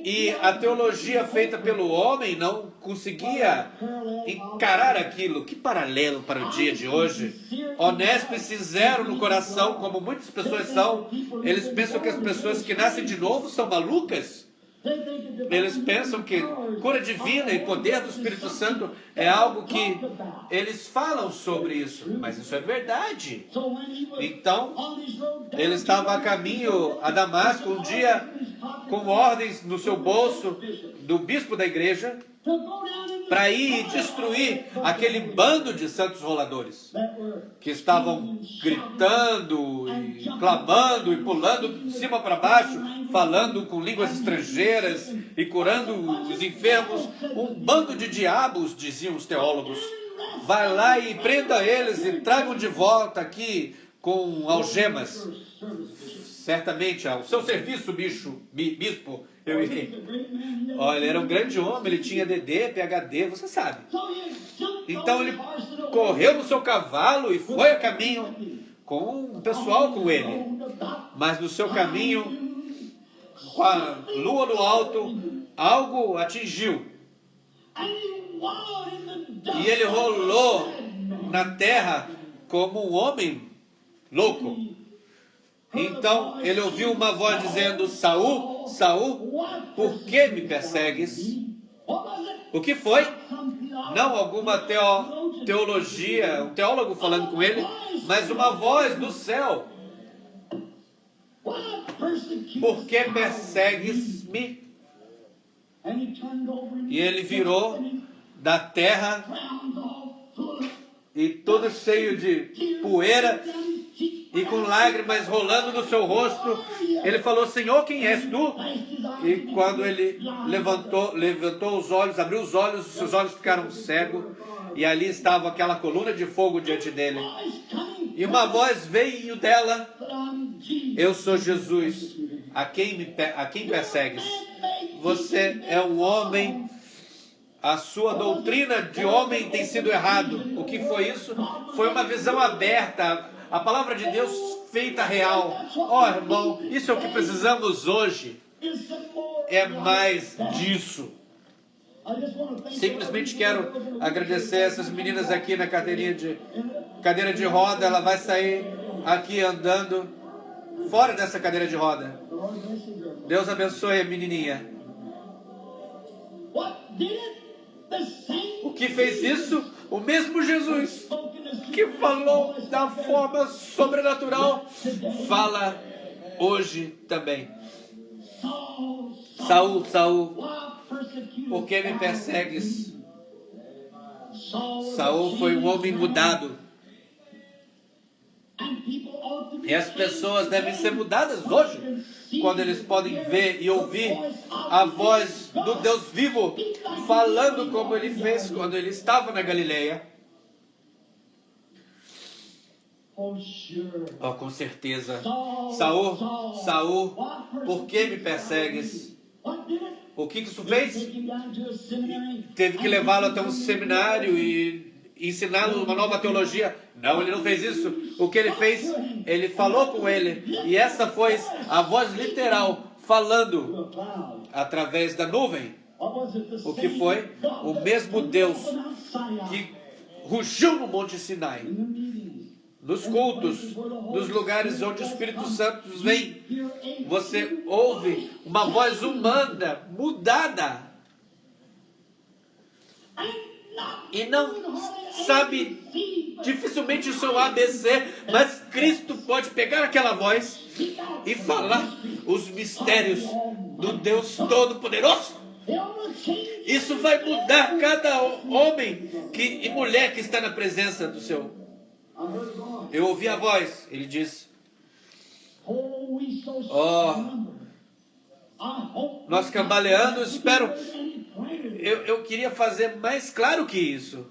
E a teologia feita pelo homem não conseguia encarar aquilo. Que paralelo para o dia de hoje. Honesto e sincero no coração, como muitas pessoas são. Eles pensam que as pessoas que nascem de novo são malucas. Eles pensam que cura divina e poder do Espírito Santo é algo que eles falam sobre isso, mas isso é verdade. Então, ele estava a caminho a Damasco um dia com ordens no seu bolso do bispo da igreja para ir destruir aquele bando de santos roladores que estavam gritando e clamando e pulando de cima para baixo, falando com línguas estrangeiras e curando os enfermos. Um bando de diabos, diziam os teólogos. Vai lá e prenda eles e tragam de volta aqui com algemas. Certamente ao seu serviço, bispo, eu irei. Ele era um grande homem, ele tinha DD, PhD, você sabe. Então ele correu no seu cavalo e foi a caminho com o pessoal com ele. Mas no seu caminho, com a lua no alto, algo atingiu. E ele rolou na terra como um homem louco. Então ele ouviu uma voz dizendo: Saul, Saul, por que me persegues? O que foi? Não alguma teologia, um teólogo falando com ele, mas uma voz do céu. Por que persegues-me? E ele virou da terra e todo cheio de poeira e com lágrimas rolando no seu rosto, ele falou: Senhor, quem és tu? E quando ele levantou os olhos, abriu os olhos, seus olhos ficaram cegos, e ali estava aquela coluna de fogo diante dele. E uma voz veio dela: eu sou Jesus, a quem persegues? Você é um homem, a sua doutrina de homem tem sido errado. O que foi isso? Foi uma visão aberta, a palavra de Deus feita real. Irmão, isso é o que precisamos hoje. É mais disso. Simplesmente quero agradecer essas meninas aqui na cadeira de roda. Ela vai sair aqui andando fora dessa cadeira de roda. Deus abençoe a menininha. O que fez isso? O mesmo Jesus que falou da forma sobrenatural fala hoje também. Saul, Saul, por que me persegues? Saul foi um homem mudado. E as pessoas devem ser mudadas hoje, quando eles podem ver e ouvir a voz do Deus vivo, falando como ele fez quando ele estava na Galileia. Com certeza. Saul, Saul, por que me persegues? O que isso fez? Teve que levá-lo até um seminário e ensiná-lo uma nova teologia. Não, ele não fez isso. O que ele fez? Ele falou com ele. E essa foi a voz literal, falando através da nuvem. O que foi? O mesmo Deus que rugiu no Monte Sinai. Nos cultos, nos lugares onde o Espírito Santo vem, você ouve uma voz humana, mudada. E não sabe dificilmente o seu ABC, mas Cristo pode pegar aquela voz e falar os mistérios do Deus Todo-Poderoso. Isso vai mudar cada homem e mulher que está na presença do seu. Eu ouvi a voz, ele disse: nós cambaleando, espero. Eu queria fazer mais claro que isso.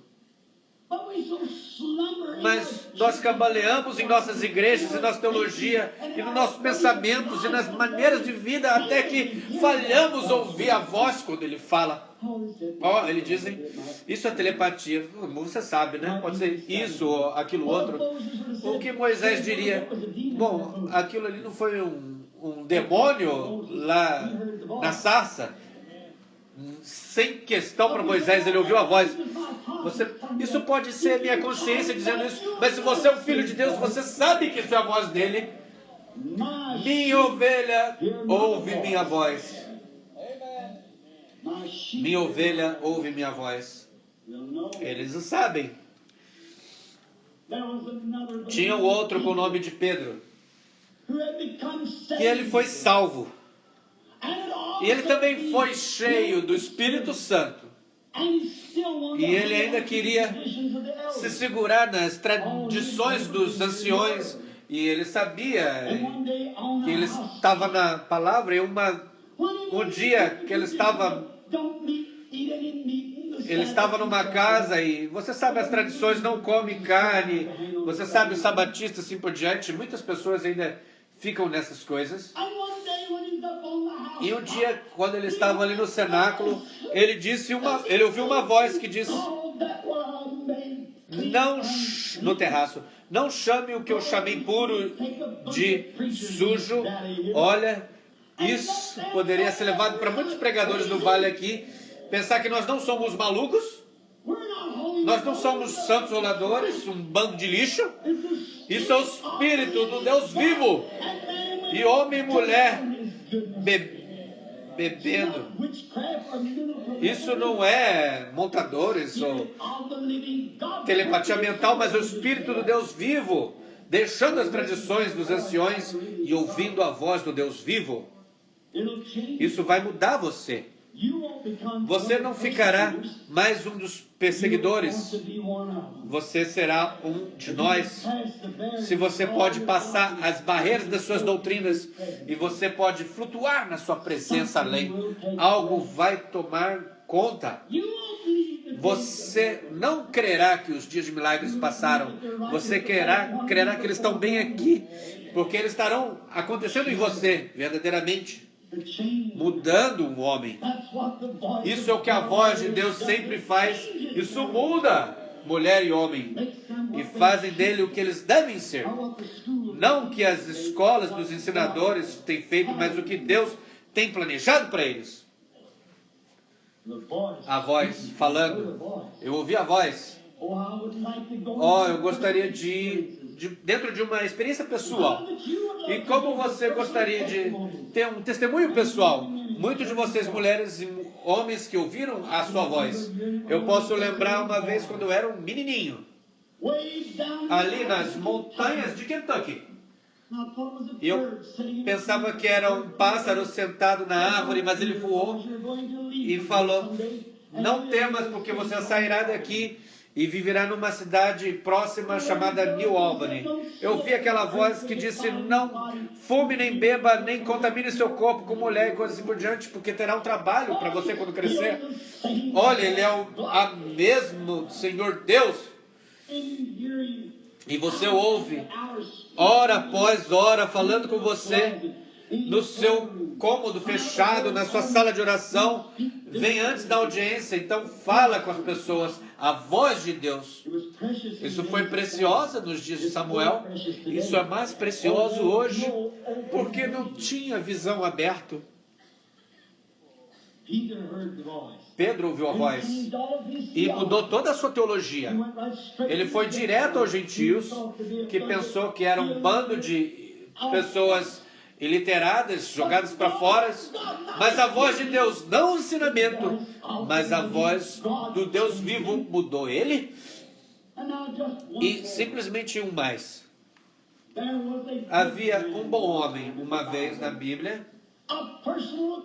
Mas nós cambaleamos em nossas igrejas, em nossa teologia, e nos nossos pensamentos, e nas maneiras de vida, até que falhamos ouvir a voz quando ele fala. Eles dizem, isso é telepatia. Você sabe, né? Pode ser isso ou aquilo outro. O que Moisés diria? Bom, aquilo ali não foi um demônio lá na sarça? Sem questão para Moisés, ele ouviu a voz. Isso pode ser minha consciência dizendo isso, mas se você é um filho de Deus, você sabe que isso é a voz dele. Minha ovelha ouve minha voz. Minha ovelha ouve minha voz. Eles o sabem. Tinha um outro com o nome de Pedro, que ele foi salvo. E ele também foi cheio do Espírito Santo. E ele ainda queria se segurar nas tradições dos anciões. E ele sabia que ele estava na palavra. E um dia que ele estava numa casa e você sabe as tradições, não come carne. Você sabe os sabatistas, assim por diante. Muitas pessoas ainda ficam nessas coisas. E um dia, quando ele estava ali no cenáculo, ele ouviu uma voz que disse: no terraço, não chame o que eu chamei puro de sujo. Olha, isso poderia ser levado para muitos pregadores do vale aqui, pensar que nós não somos malucos, nós não somos santos roladores, um bando de lixo. Isso é o Espírito do Deus vivo. E homem e mulher bebendo. Isso não é montadores ou telepatia mental, mas o Espírito do Deus vivo, deixando as tradições dos anciões e ouvindo a voz do Deus vivo. Isso vai mudar você. Você não ficará mais um dos perseguidores. Você será um de nós. Se você pode passar as barreiras das suas doutrinas e você pode flutuar na sua presença além, algo vai tomar conta. Você não crerá que os dias de milagres passaram. Você crerá que eles estão bem aqui, porque eles estarão acontecendo em você, verdadeiramente, mudando um homem. Isso é o que a voz de Deus sempre faz. Isso muda mulher e homem e fazem dele o que eles devem ser. Não o que as escolas dos ensinadores têm feito, mas o que Deus tem planejado para eles. A voz falando. Eu ouvi a voz. Eu gostaria de ir dentro de uma experiência pessoal. E como você gostaria de ter um testemunho pessoal? Muitos de vocês, mulheres e homens que ouviram a sua voz. Eu posso lembrar uma vez quando eu era um menininho, ali nas montanhas de Kentucky. E eu pensava que era um pássaro sentado na árvore, mas ele voou e falou: não temas, porque você sairá daqui e viverá numa cidade próxima chamada New Albany. Eu vi aquela voz que disse: não fume, nem beba, nem contamine seu corpo com mulher e coisas assim por diante, porque terá um trabalho para você quando crescer. Olha, ele é a mesmo Senhor Deus. E você ouve, hora após hora, falando com você, no seu cômodo fechado, na sua sala de oração, vem antes da audiência, então fala com as pessoas, a voz de Deus. Isso foi preciosa nos dias de Samuel, isso é mais precioso hoje, porque não tinha visão aberta. Pedro ouviu a voz e mudou toda a sua teologia. Ele foi direto aos gentios, que pensou que era um bando de pessoas iliteradas, jogadas para fora, mas a voz de Deus, não o ensinamento, mas a voz do Deus vivo mudou ele. E simplesmente um mais. Havia um bom homem uma vez na Bíblia,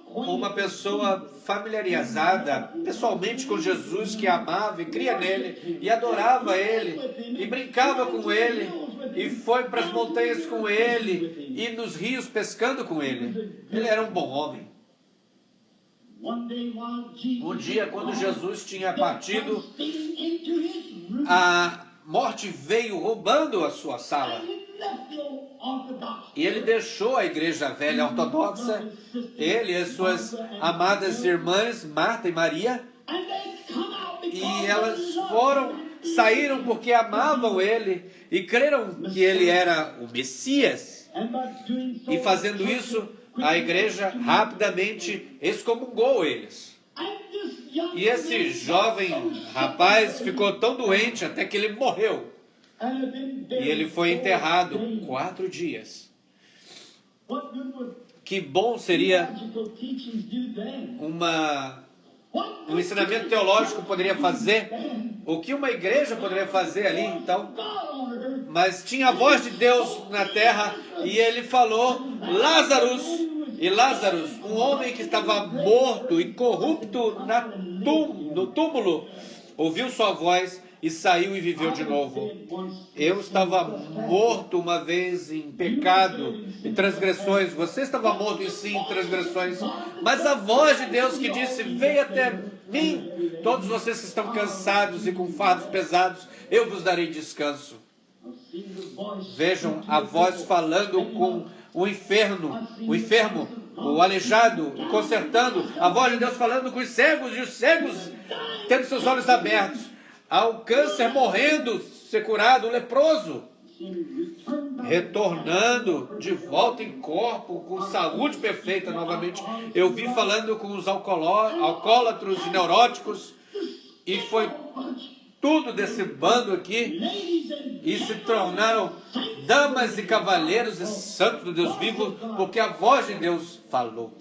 uma pessoa familiarizada pessoalmente com Jesus, que amava e cria nele e adorava ele e brincava com ele e foi para as montanhas com ele e nos rios pescando com ele. Ele era um bom homem. Um dia, quando Jesus tinha partido, a morte veio roubando a sua sala. E ele deixou a igreja velha ortodoxa, ele e as suas amadas irmãs, Marta e Maria, e elas saíram porque amavam ele e creram que ele era o Messias. E fazendo isso, a igreja rapidamente excomungou eles. E esse jovem rapaz ficou tão doente até que ele morreu. E ele foi enterrado 4 dias. Que bom seria um ensinamento teológico poderia fazer, o que uma igreja poderia fazer ali, então. Mas tinha a voz de Deus na terra e ele falou: Lázaro, e Lázaro, um homem que estava morto e corrupto no túmulo, ouviu sua voz e saiu e viveu de novo. Eu estava morto uma vez em pecado e transgressões. Você estava morto em si em transgressões. Mas a voz de Deus que disse: venha até mim, todos vocês que estão cansados e com fardos pesados, eu vos darei descanso. Vejam a voz falando com o enfermo, o aleijado, consertando. A voz de Deus falando com os cegos e os cegos tendo seus olhos abertos. Ao câncer morrendo, ser curado, o leproso retornando de volta em corpo, com saúde perfeita novamente. Eu vi falando com os alcoólatros e neuróticos, e foi tudo desse bando aqui, e se tornaram damas e cavaleiros e santos do Deus vivo, porque a voz de Deus falou.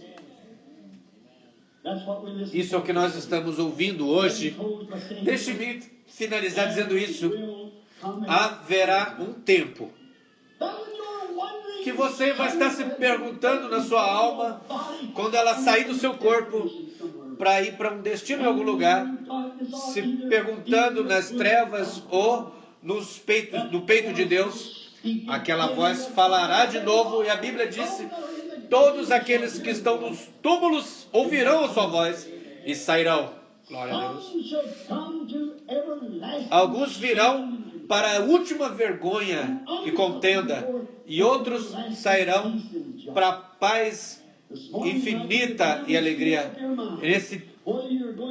Isso é o que nós estamos ouvindo hoje. Deixe-me finalizar dizendo isso. Haverá um tempo que você vai estar se perguntando na sua alma, quando ela sair do seu corpo, para ir para um destino em algum lugar, se perguntando nas trevas ou no peito de Deus, aquela voz falará de novo, e a Bíblia disse: todos aqueles que estão nos túmulos ouvirão a sua voz e sairão. Glória a Deus. Alguns virão para a última vergonha e contenda, e outros sairão para a paz infinita e alegria.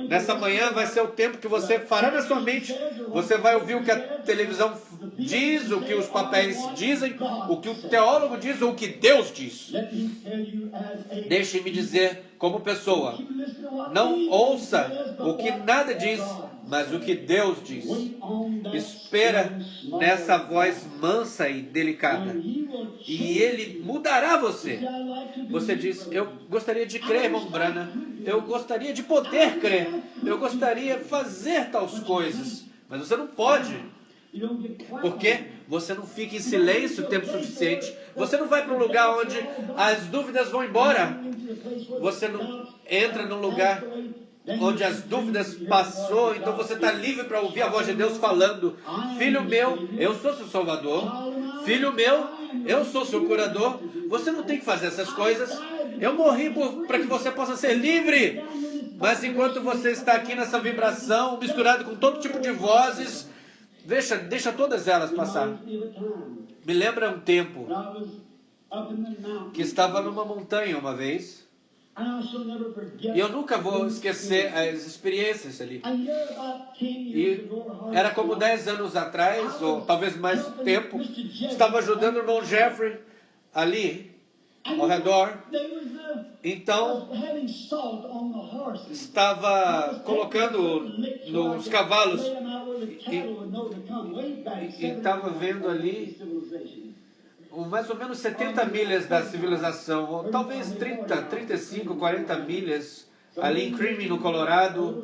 Nessa manhã vai ser o tempo que você fará na sua mente. Você vai ouvir o que a televisão diz, o que os papéis dizem, o que o teólogo diz ou o que Deus diz. Deixe-me dizer, como pessoa, não ouça o que nada diz, mas o que Deus diz. Espera nessa voz mansa e delicada, e Ele mudará você. Você diz: eu gostaria de crer, irmão Branham, eu gostaria de poder crer, eu gostaria de fazer tais coisas, mas você não pode, porque você não fica em silêncio o tempo suficiente. Você não vai para um lugar onde as dúvidas vão embora. Você não entra num lugar onde as dúvidas passou, então você está livre para ouvir a voz de Deus falando: filho meu, eu sou seu salvador. Filho meu, eu sou seu curador. Você não tem que fazer essas coisas. Eu morri para que você possa ser livre. Mas enquanto você está aqui nessa vibração, misturado com todo tipo de vozes, deixa todas elas passar. Me lembra um tempo que estava numa montanha uma vez, e eu nunca vou esquecer as experiências ali. E era como 10 anos atrás, ou talvez mais tempo. Estava ajudando o irmão Jeffrey ali, ao redor. Então, estava colocando nos cavalos. E estava vendo ali mais ou menos 70 milhas da civilização, ou talvez 30, 35, 40 milhas, ali em Creamy, no Colorado.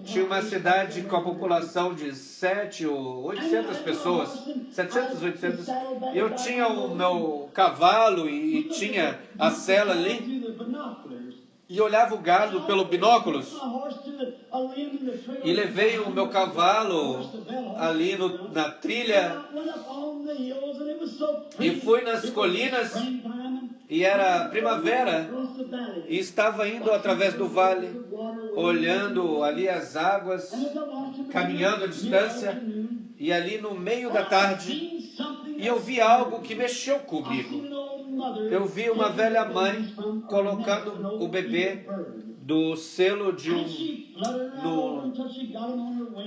Tinha uma cidade com a população de 7 ou 800 pessoas, 700, 800. Eu tinha o meu cavalo e tinha a sela ali, e olhava o gado pelo binóculos, e levei o meu cavalo ali na trilha, e fui nas colinas, e era primavera, e estava indo através do vale, olhando ali as águas, caminhando a distância, e ali no meio da tarde, e eu vi algo que mexeu comigo. Eu vi uma velha mãe colocando o bebê do selo de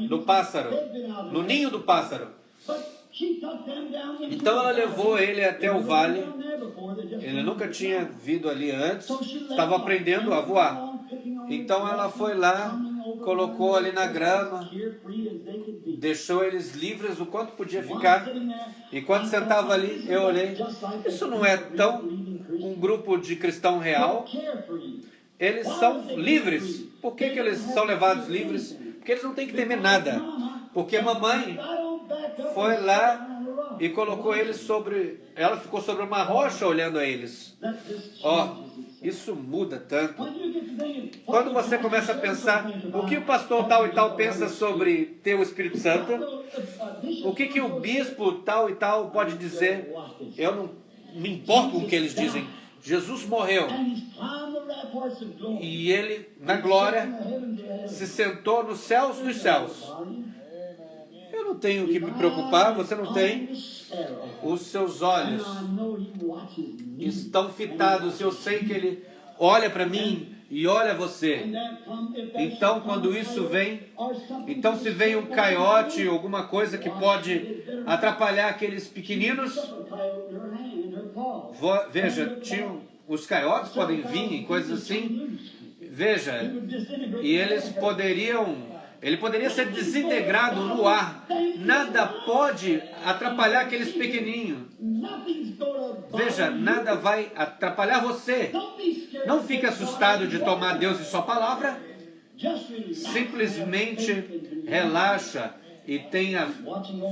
no pássaro, no ninho do pássaro. Então ela levou ele até o vale. Ele nunca tinha vindo ali antes, estava aprendendo a voar. Então ela foi lá, colocou ali na grama, deixou eles livres o quanto podia ficar. E quando sentava ali, eu olhei: isso não é tão um grupo de cristão real? Eles são livres. Por que eles são levados livres? Porque eles não têm que temer nada. Porque a mamãe foi lá e colocou eles sobre... Ela ficou sobre uma rocha olhando a eles. Isso muda tanto. Quando você começa a pensar o que o pastor tal e tal pensa sobre ter o Espírito Santo, o que o bispo tal e tal pode dizer, eu não me importo com o que eles dizem. Jesus morreu e ele, na glória, se sentou nos céus dos céus. Eu não tenho que me preocupar, você não tem. Os seus olhos estão fitados, eu sei que ele olha para mim e olha você. Então, quando isso vem, então se vem um coiote, alguma coisa que pode atrapalhar aqueles pequeninos, veja, os coiotes podem vir e coisas assim, veja, e ele poderia ser desintegrado no ar. Nada pode atrapalhar aqueles pequenininhos. Veja, nada vai atrapalhar você. Não fique assustado de tomar Deus em sua palavra. Simplesmente relaxa e tenha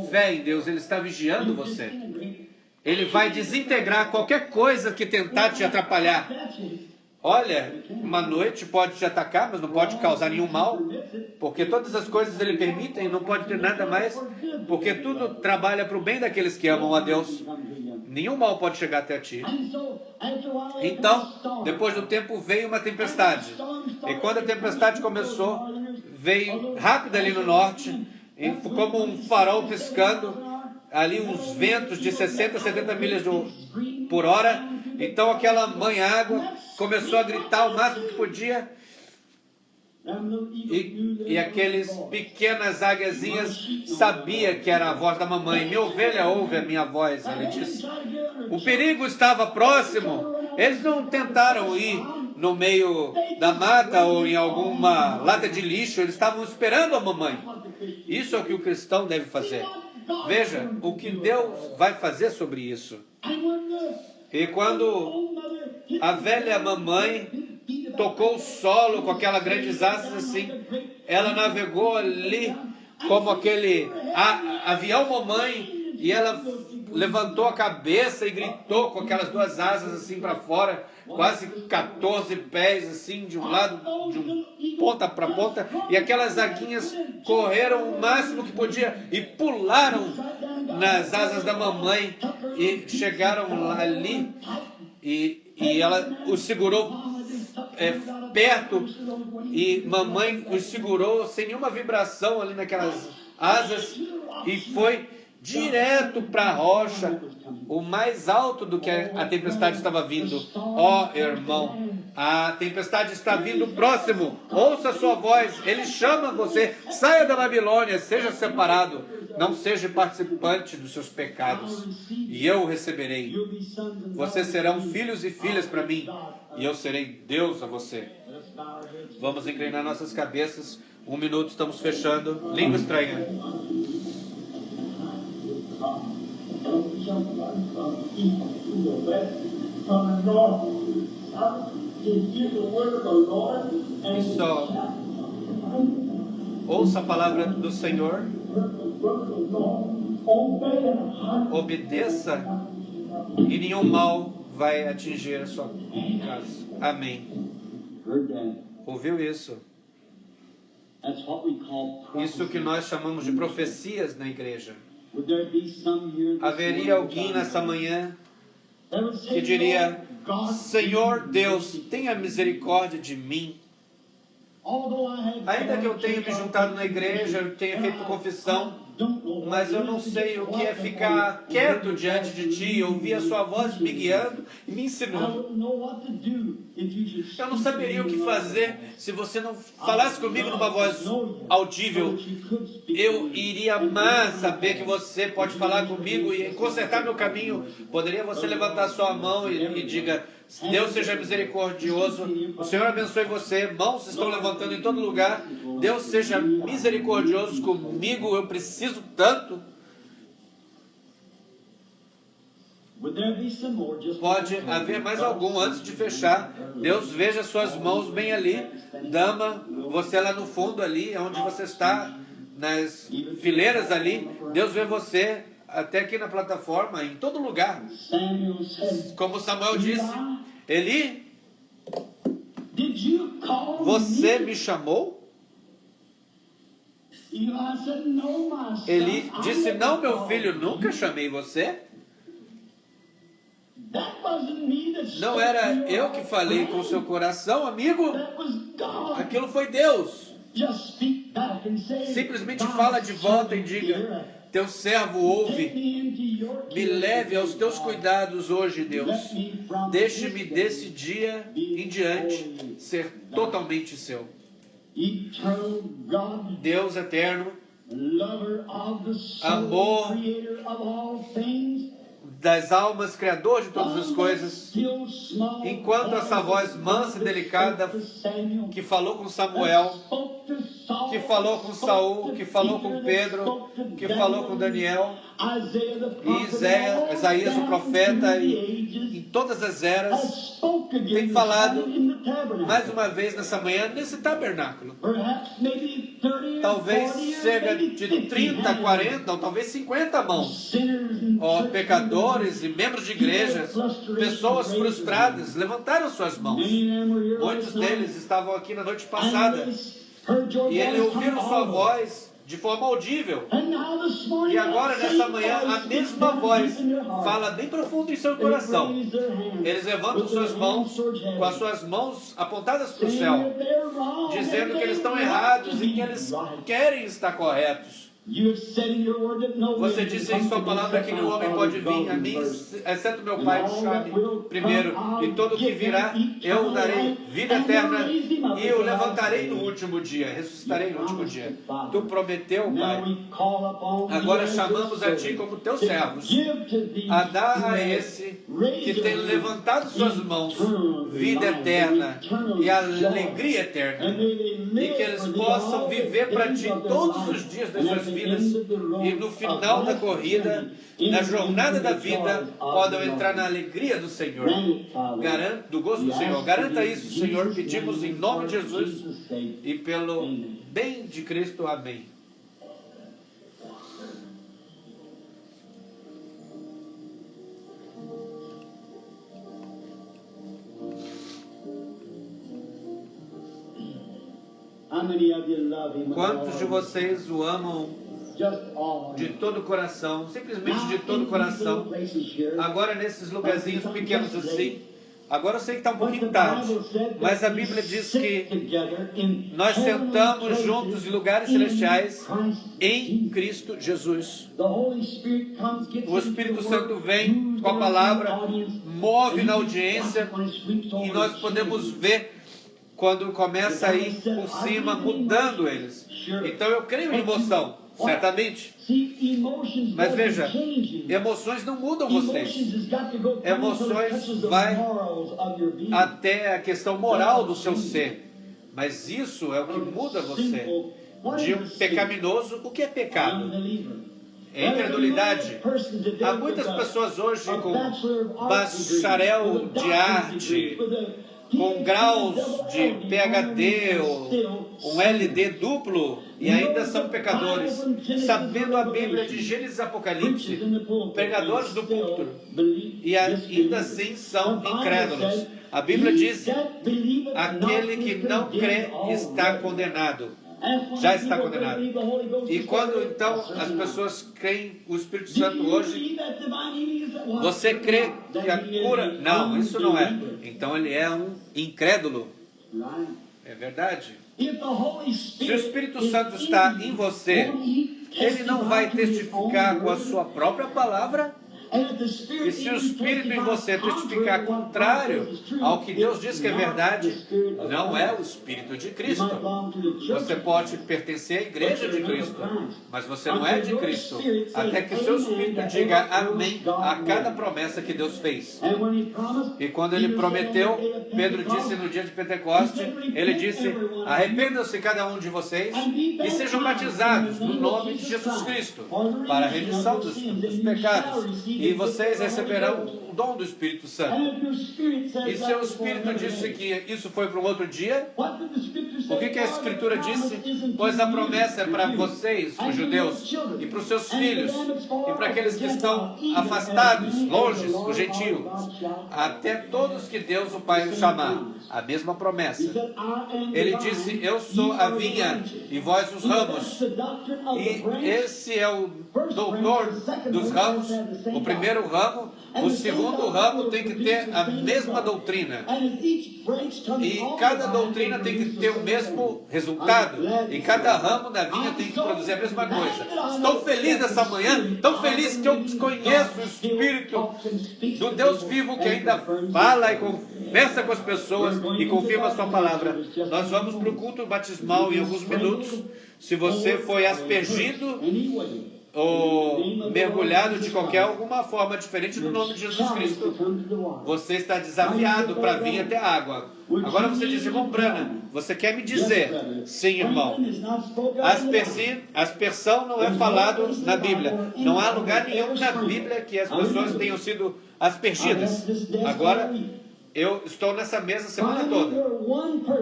fé em Deus. Ele está vigiando você. Ele vai desintegrar qualquer coisa que tentar te atrapalhar. olha, uma noite pode te atacar, mas não pode causar nenhum mal, porque todas as coisas Ele permite e não pode ter nada mais, porque tudo trabalha para o bem daqueles que amam a Deus. Nenhum mal pode chegar até ti. Então, depois do tempo veio uma tempestade. E quando a tempestade começou, veio rápido ali no norte, e como um farol piscando, ali uns ventos de 60, 70 milhas por hora. Então aquela mãe água começou a gritar o máximo que podia. E aqueles pequenas águiazinhas sabia que era a voz da mamãe. Minha ovelha ouve a minha voz, ele disse. O perigo estava próximo. Eles não tentaram ir no meio da mata ou em alguma lata de lixo. Eles estavam esperando a mamãe. Isso é o que o cristão deve fazer. Veja o que Deus vai fazer sobre isso. E quando a velha mamãe tocou o solo com aquelas grandes asas assim, ela navegou ali como aquele avião mamãe, e ela levantou a cabeça e gritou com aquelas duas asas assim para fora, quase 14 pés assim, de um lado, de ponta para ponta, e aquelas aguinhas correram o máximo que podia e pularam nas asas da mamãe e chegaram ali, e ela os segurou perto, e mamãe os segurou sem nenhuma vibração ali naquelas asas e foi direto para a rocha, o mais alto do que a tempestade estava vindo. Ó irmão, a tempestade está vindo próximo, ouça a sua voz, ele chama você, saia da Babilônia, seja separado, não seja participante dos seus pecados, e eu o receberei. Vocês serão filhos e filhas para mim, e eu serei Deus a você. Vamos inclinar nossas cabeças, 1 minuto, estamos fechando. Língua estranha. Isso. Ouça a palavra do Senhor. Obedeça e nenhum mal vai atingir a sua casa. Amém. Ouviu isso? Isso que nós chamamos de profecias na igreja. Haveria alguém nessa manhã que diria: Senhor Deus, tenha misericórdia de mim. Ainda que eu tenha me juntado na igreja, eu tenha feito confissão, mas eu não sei o que é ficar quieto diante de Ti, ouvir a Sua voz me guiando e me ensinando. Eu não saberia o que fazer se você não falasse comigo numa voz audível. Eu iria amar saber que você pode falar comigo e consertar meu caminho. Poderia você levantar sua mão e diga: Deus seja misericordioso, o Senhor abençoe você. Mãos se estão levantando em todo lugar. Deus seja misericordioso comigo, eu preciso tanto. Pode haver mais algum antes de fechar. Deus veja suas mãos bem ali. Dama, você lá no fundo ali, onde você está, nas fileiras ali. Deus vê você até aqui na plataforma, em todo lugar. Como Samuel disse: Eli, você me chamou? Eli disse: não, meu filho, nunca chamei você. Não era eu que falei com o seu coração, amigo. Aquilo foi Deus. Simplesmente fala de volta e diga: teu servo ouve. Me leve aos teus cuidados hoje, Deus. Deixe-me desse dia em diante ser totalmente seu. Deus eterno, amor das almas, Criador de todas as coisas, enquanto essa voz mansa e delicada que falou com Samuel que falou com Saul, que falou com Pedro, que falou com Daniel, e Isaías o profeta, e em todas as eras, tem falado mais uma vez nessa manhã, nesse tabernáculo. Talvez chega de 30, 40, ou talvez 50 mãos. Ó, pecadores e membros de igrejas, pessoas frustradas, levantaram suas mãos. Muitos deles estavam aqui na noite passada, e eles ouviram sua voz de forma audível. E agora, nessa manhã, a mesma voz fala bem profundo em seu coração. Eles levantam suas mãos, com as suas mãos apontadas para o céu, dizendo que eles estão errados e que eles querem estar corretos. Você disse em sua palavra que nenhum homem pode vir a mim, exceto meu Pai me chame primeiro, e todo que virá, eu darei vida eterna, e eu levantarei no último dia, ressuscitarei no último dia. Tu prometeu, Pai. Agora chamamos a Ti como Teus servos, a dar a esse que tem levantado suas mãos vida eterna e alegria eterna, e que eles possam viver para Ti todos os dias das suas vidas, e no final da corrida, na jornada da vida, podem entrar na alegria do Senhor, do gosto do Senhor. Garanta isso, Senhor, pedimos em nome de Jesus e pelo bem de Cristo. Amém. Quantos de vocês o amam de todo o coração, simplesmente de todo o coração? Agora nesses lugarzinhos pequenos assim, agora eu sei que está um pouquinho tarde, mas a Bíblia diz que nós sentamos juntos em lugares celestiais em Cristo Jesus. O Espírito Santo vem com a palavra, move na audiência, e nós podemos ver quando começa a ir por cima, mudando eles. Então eu creio em emoção, certamente. Mas veja, emoções não mudam vocês. Emoções vão até a questão moral do seu ser. Mas isso é o que muda você. De um pecaminoso, o que é pecado? É incredulidade. Há muitas pessoas hoje com bacharel de arte, com graus de PhD ou um LD duplo, e ainda são pecadores, sabendo a Bíblia de Gênesis e Apocalipse, pregadores do púlpito, e ainda assim são incrédulos. A Bíblia diz: aquele que não crê está condenado. Já está condenado. E quando então as pessoas creem o Espírito Santo hoje, você crê que a cura... Não, isso não é. Então ele é um incrédulo. É verdade. Se o Espírito Santo está em você, ele não vai testificar com a sua própria palavra. E se o Espírito em você testificar contrário ao que Deus diz que é verdade, não é o Espírito de Cristo. Você pode pertencer à igreja de Cristo, mas você não é de Cristo, até que seu Espírito diga amém a cada promessa que Deus fez. E quando ele prometeu, Pedro disse no dia de Pentecoste, ele disse: arrependam-se cada um de vocês e sejam batizados no nome de Jesus Cristo para a remissão dos pecados, e vocês receberão o dom do Espírito Santo. E seu Espírito disse que isso foi para um outro dia. O que a Escritura disse? Pois a promessa é para vocês, os judeus, e para os seus filhos, e para aqueles que estão afastados, longe, os gentios, até todos que Deus o Pai chamar. A mesma promessa. Ele disse: eu sou a vinha e vós os ramos. E esse é o doutor dos ramos. O primeiro ramo, o segundo ramo tem que ter a mesma doutrina. E cada doutrina tem que ter o mesmo resultado. E cada ramo da vinha tem que produzir a mesma coisa. Estou feliz nessa manhã, tão feliz que eu conheço o Espírito do Deus vivo que ainda fala e conversa com as pessoas e confirma a sua palavra. Nós vamos para o culto batismal em alguns minutos. Se você foi aspergido ou mergulhado de qualquer alguma forma diferente do nome de Jesus Cristo, você está desafiado para vir até a água. Agora você diz, irmão Branham, você quer me dizer? Sim, irmão. Aspersão não é falado na Bíblia. Não há lugar nenhum na Bíblia que as pessoas tenham sido aspergidas. Agora, eu estou nessa mesa a semana toda.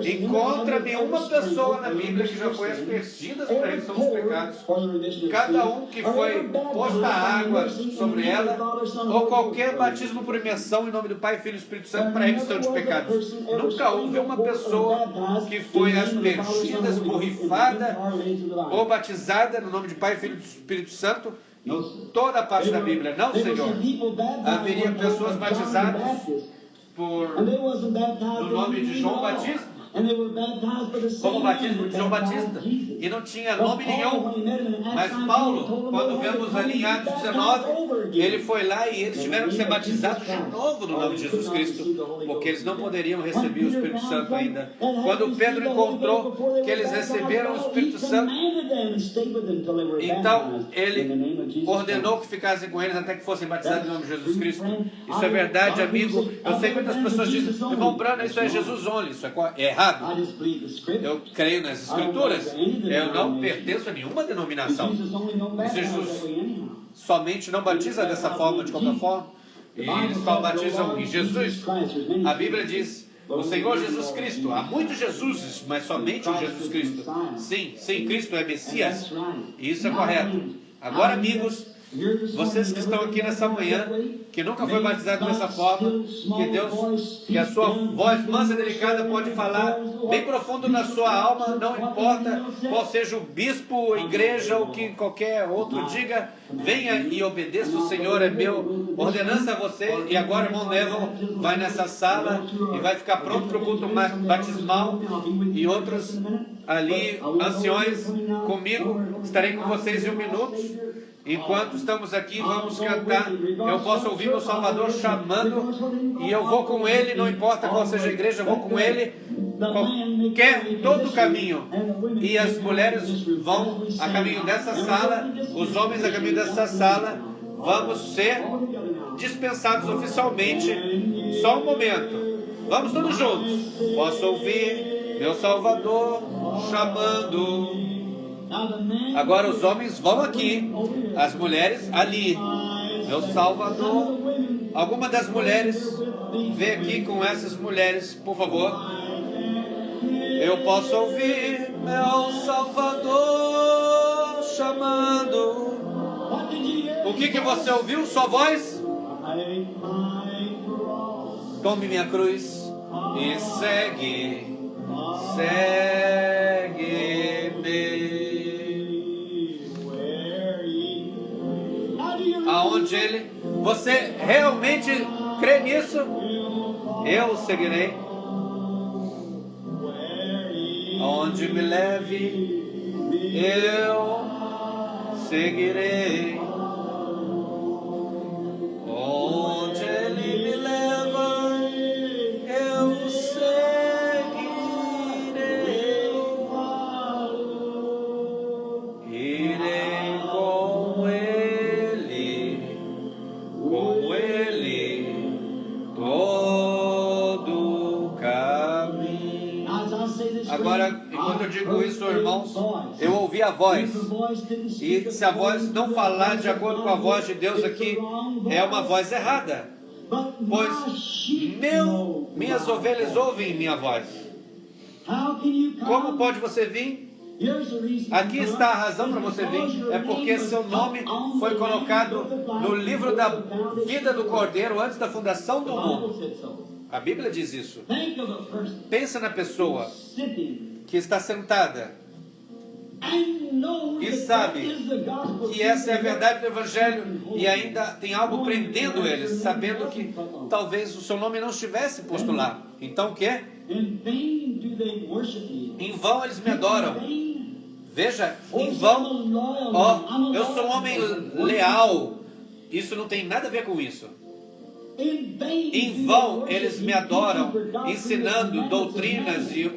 Encontra-me uma pessoa na Bíblia que já foi aspergida para a remissão dos pecados. Cada um que foi posta água sobre ela, ou qualquer batismo por imersão em nome do Pai, Filho e Espírito Santo para a remissão de pecados. Nunca houve uma pessoa que foi aspergida, esborrifada ou batizada no nome de Pai, Filho e Espírito Santo em toda a parte da Bíblia. Não, Senhor. Haveria pessoas batizadas no nome de João Batista, como o batismo de João Batista, e não tinha nome nenhum. Mas Paulo, quando vemos ali em Atos 19, ele foi lá e eles tiveram que ser batizados de novo no nome de Jesus Cristo, porque eles não poderiam receber o Espírito Santo ainda. Quando Pedro encontrou que eles receberam o Espírito Santo, então ele ordenou que ficassem com eles até que fossem batizados em nome de Jesus Cristo. Isso é verdade, amigo. Eu sei que muitas pessoas dizem, irmão Branham, isso é Jesus only, isso é errado. Eu creio nas Escrituras. Eu não pertenço a nenhuma denominação. Jesus somente não batiza dessa forma, de qualquer forma. E eles só batizam em Jesus. A Bíblia diz, o Senhor Jesus Cristo. Há muitos Jesuses, mas somente o Jesus Cristo. Sim, Cristo é Messias. E isso é correto. Agora, amigos, vocês que estão aqui nessa manhã, que nunca foi batizado dessa forma, que a sua voz mansa e delicada pode falar bem profundo na sua alma, não importa qual seja o bispo, a igreja ou que qualquer outro diga, venha e obedeça, o Senhor é meu, ordenança a você. E agora, irmão Neville vai nessa sala e vai ficar pronto para o culto batismal, e outros ali, anciões, comigo, estarei com vocês em 1 minuto. Enquanto estamos aqui, vamos cantar. Eu posso ouvir meu Salvador chamando, e eu vou com Ele, não importa qual seja a igreja, eu vou com Ele, todo o caminho. E as mulheres vão a caminho dessa sala, os homens a caminho dessa sala. Vamos ser dispensados oficialmente. Só um momento. Vamos todos juntos. Posso ouvir meu Salvador chamando. Agora os homens vão aqui, as mulheres ali. Meu Salvador. Alguma das mulheres vem aqui com essas mulheres, por favor. Eu posso ouvir meu Salvador chamando. O que você ouviu? Sua voz? Tome minha cruz e segue-me. Aonde Ele... Você realmente crê nisso? Eu seguirei. Aonde me leve, eu seguirei. Onde Ele me leva, eu seguirei. Irei com Ele todo o caminho. Agora, enquanto eu digo isso, irmãos, eu ouvi a voz. E se a voz não falar de acordo com a voz de Deus aqui, é uma voz errada. Pois minhas ovelhas ouvem minha voz. Como pode você vir? Aqui está a razão para você vir. É porque seu nome foi colocado no livro da vida do Cordeiro antes da fundação do mundo. A Bíblia diz isso. Pensa na pessoa que está sentada e sabe que essa é a verdade do Evangelho, e ainda tem algo prendendo eles, sabendo que talvez o seu nome não estivesse posto lá. Então o quê? Em vão eles me adoram. Veja, em vão. Eu sou um homem leal. Isso não tem nada a ver com isso. Em vão eles me adoram, ensinando doutrinas e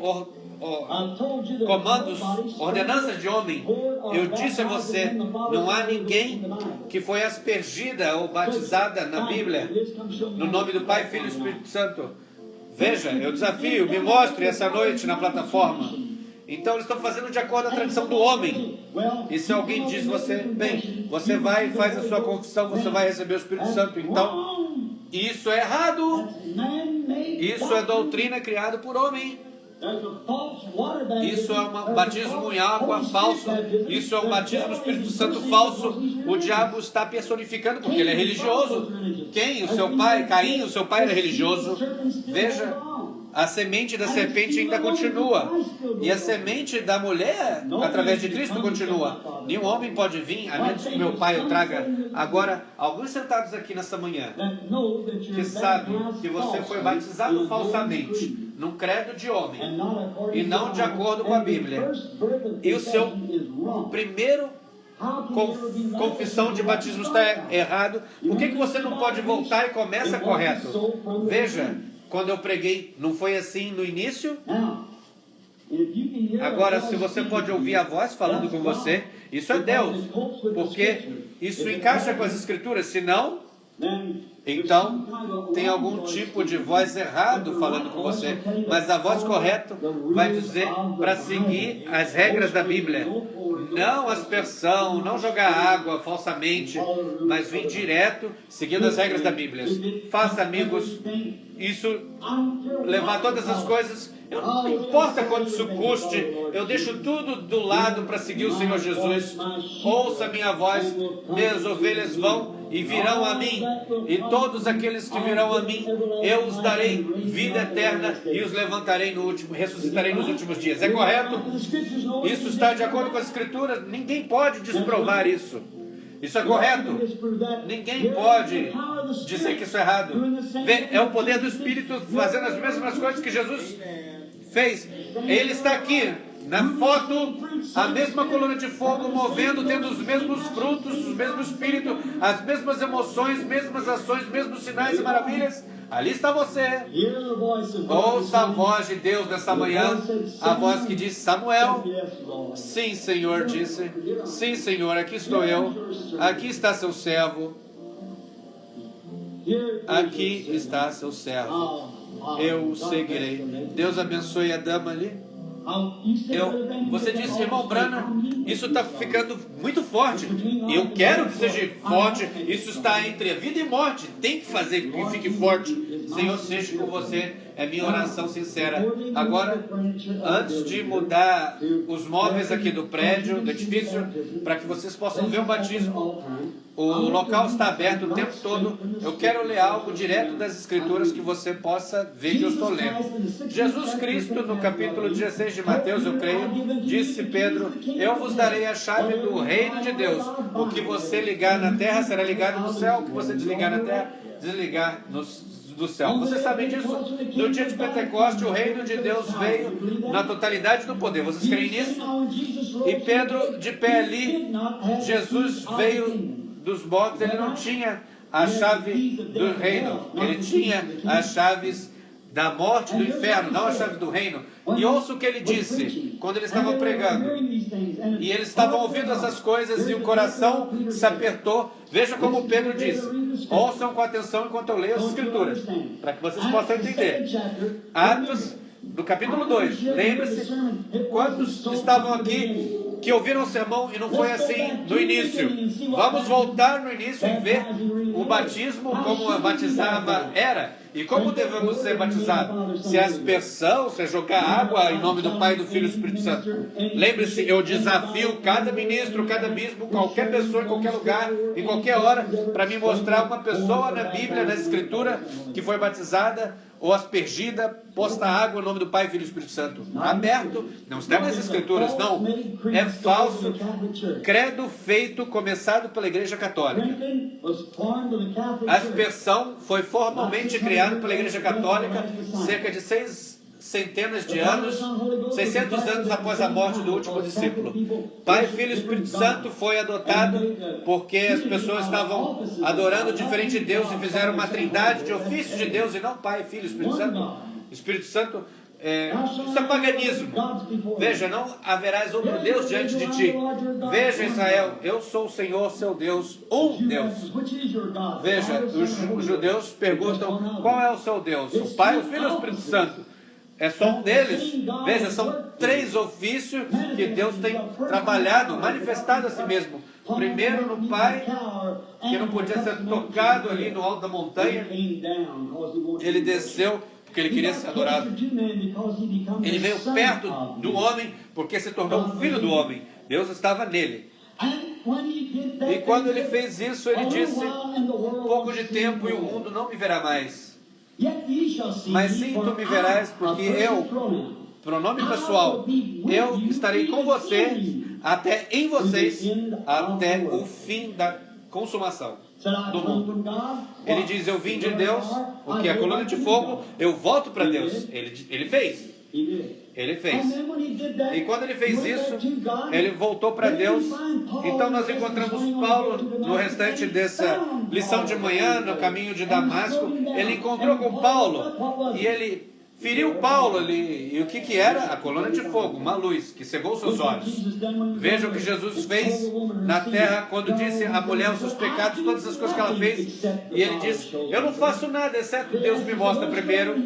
comandos, ordenanças de homem. Eu disse a você, não há ninguém que foi aspergida ou batizada na Bíblia no nome do Pai, Filho e Espírito Santo. Veja, eu desafio, me mostre essa noite na plataforma. Então eles estão fazendo de acordo com a tradição do homem. E se alguém diz você, bem, você vai e faz a sua confissão, você vai receber o Espírito Santo. Então, isso é errado. Isso é doutrina criada por homem. Isso é um batismo em água falso. Isso é um batismo no Espírito Santo falso. O diabo está personificando porque ele é religioso. Quem? O seu pai? Caim, o seu pai era religioso. Veja, a semente da serpente ainda continua. E a semente da mulher, através de Cristo, continua. Nenhum homem pode vir, a menos que meu pai o traga. Agora, alguns sentados aqui nessa manhã, que sabem que você foi batizado falsamente, num credo de homem, e não de acordo com a Bíblia. E o seu primeiro confissão de batismo está errado. Por que você não pode voltar e começa correto? Veja, quando eu preguei, não foi assim no início? Agora, se você pode ouvir a voz falando com você, isso é Deus, porque isso encaixa com as Escrituras. Se não, então tem algum tipo de voz errado falando com você. Mas a voz correta vai dizer para seguir as regras da Bíblia. Não aspersão, não jogar água falsamente, mas vir direto seguindo as regras da Bíblia. Faça amigos. Isso, levar todas as coisas, não importa quanto isso custe, eu deixo tudo do lado para seguir o Senhor Jesus. Ouça a minha voz, minhas ovelhas vão e virão a mim, e todos aqueles que virão a mim, eu os darei vida eterna e os levantarei no último, ressuscitarei nos últimos dias. É correto? Isso está de acordo com as Escrituras? Ninguém pode desprovar isso. Isso é correto? Ninguém pode dizer que isso é errado. É o poder do Espírito fazendo as mesmas coisas que Jesus fez. Ele está aqui, na foto, a mesma coluna de fogo movendo, tendo os mesmos frutos, o mesmo Espírito, as mesmas emoções, mesmas ações, mesmos sinais e maravilhas. Ali está você. Ouça a voz de Deus nessa manhã, a voz que diz: Samuel. Sim, Senhor, disse. Sim, Senhor, aqui estou eu. Aqui está seu servo. Aqui está seu servo. Eu o seguirei. Deus abençoe a dama ali. Você disse, irmão Branham, isso está ficando muito forte. Eu quero que seja forte. Isso está entre a vida e morte. Tem que fazer que fique forte. Senhor, seja com você. É minha oração sincera. Agora, antes de mudar os móveis aqui do prédio, do edifício, para que vocês possam ver o batismo, o local está aberto o tempo todo. Eu quero ler algo direto das Escrituras que você possa ver que eu estou lendo. Jesus Cristo, no capítulo 16 de Mateus, eu creio, disse Pedro: eu vos darei a chave do reino de Deus. O que você ligar na terra será ligado no céu. O que você desligar na terra, desligar do céu. Vocês sabem disso? No dia de Pentecoste, o reino de Deus veio na totalidade do poder. Vocês creem nisso? E Pedro, de pé ali, Jesus veio dos mortos. Ele não tinha a chave do reino. Ele tinha as chaves da morte, do inferno, não as chaves do reino. E ouça o que ele disse quando ele estava pregando. E eles estavam ouvindo essas coisas e o coração se apertou. Veja como Pedro disse. Ouçam com atenção enquanto eu leio as Escrituras, para que vocês possam entender. Atos, do capítulo 2. Lembre-se, quantos estavam aqui que ouviram o sermão e não foi assim no início? Vamos voltar no início e ver o batismo, como batizava era. E como devemos ser batizados? Se é aspersão, se é jogar água em nome do Pai, do Filho e do Espírito Santo. Lembre-se, eu desafio cada ministro, cada bispo, qualquer pessoa, em qualquer lugar, em qualquer hora, para me mostrar uma pessoa na Bíblia, na Escritura, que foi batizada ou aspergida, posta água em nome do Pai, Filho e Espírito Santo. Aberto, não está nas Escrituras, não. É falso. Credo feito, começado pela Igreja Católica. A aspersão foi formalmente criada pela Igreja Católica cerca de 600 anos após a morte do último discípulo. Pai, Filho e Espírito Santo foi adotado porque as pessoas estavam adorando diferente de Deus e fizeram uma trindade de ofício de Deus e não Pai, Filho e Espírito Santo. Espírito Santo Isso é paganismo. Veja, não haverás outro Deus diante de ti. Veja, Israel, eu sou o Senhor, seu Deus, um Deus. Veja, os judeus perguntam, qual é o seu Deus? O Pai, o Filho ou o Espírito Santo? É só um deles. Veja, são 3 ofícios que Deus tem trabalhado, manifestado a si mesmo. Primeiro no Pai, que não podia ser tocado ali no alto da montanha. Ele desceu porque ele queria ser adorado. Ele veio perto do homem porque se tornou um filho do homem. Deus estava nele. E quando ele fez isso, ele disse, um pouco de tempo e o mundo não me verá mais. Mas sim, tu me verás, porque eu, pronome pessoal, eu estarei com você, até em vocês, até o fim da consumação do mundo. Ele diz, eu vim de Deus, o que é a coluna de fogo, eu volto para Deus. Ele fez. Ele fez. E quando ele fez isso, ele voltou para Deus. Então nós encontramos Paulo no restante dessa lição de manhã, no caminho de Damasco. Ele encontrou com Paulo e ele feriu Paulo ali. E o que era? A coluna de fogo, uma luz que cegou seus olhos. Veja o que Jesus fez na terra quando disse à mulher os seus pecados, todas as coisas que ela fez. E ele disse, eu não faço nada, exceto Deus me mostra primeiro.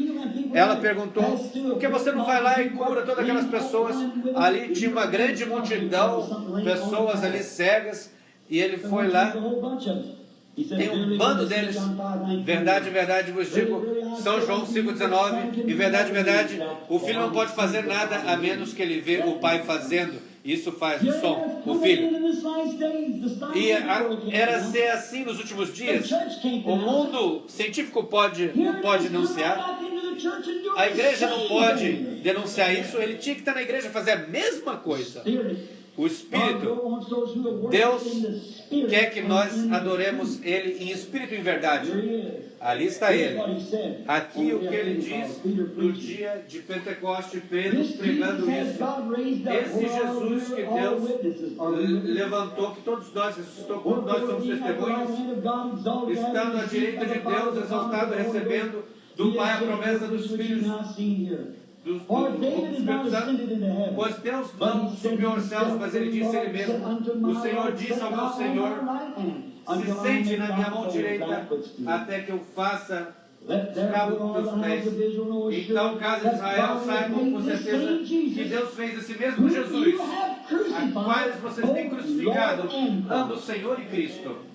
Ela perguntou, por que você não vai lá e cura todas aquelas pessoas? Ali tinha uma grande multidão, pessoas ali cegas, e ele foi lá. Tem um bando deles. Verdade, verdade vos digo, São João 5,19, e verdade, verdade, o filho não pode fazer nada a menos que ele vê o pai fazendo. Isso faz o som, o filho. E era ser assim nos últimos dias. O mundo científico não pode denunciar. A igreja não pode denunciar isso. Ele tinha que estar na igreja fazer a mesma coisa. O Espírito, Deus quer que nós adoremos Ele em Espírito e em verdade. Ali está Ele. Aqui o que Ele diz no dia de Pentecoste, Pedro pregando isso. Esse Jesus que Deus levantou, que todos nós ressuscitou, como nós somos testemunhas, estando à direita de Deus, exaltado, recebendo do Pai a promessa dos filhos. Do Espírito Santo, pois Deus não subiu aos céus, mas Ele disse a Ele mesmo, o Senhor disse ao meu Senhor, se sente na minha mão direita, até que eu faça escravo dos teus pés. Então, casa de Israel, saibam com certeza que Deus fez esse mesmo Jesus, a quais vocês têm crucificado, dando o Senhor e Cristo.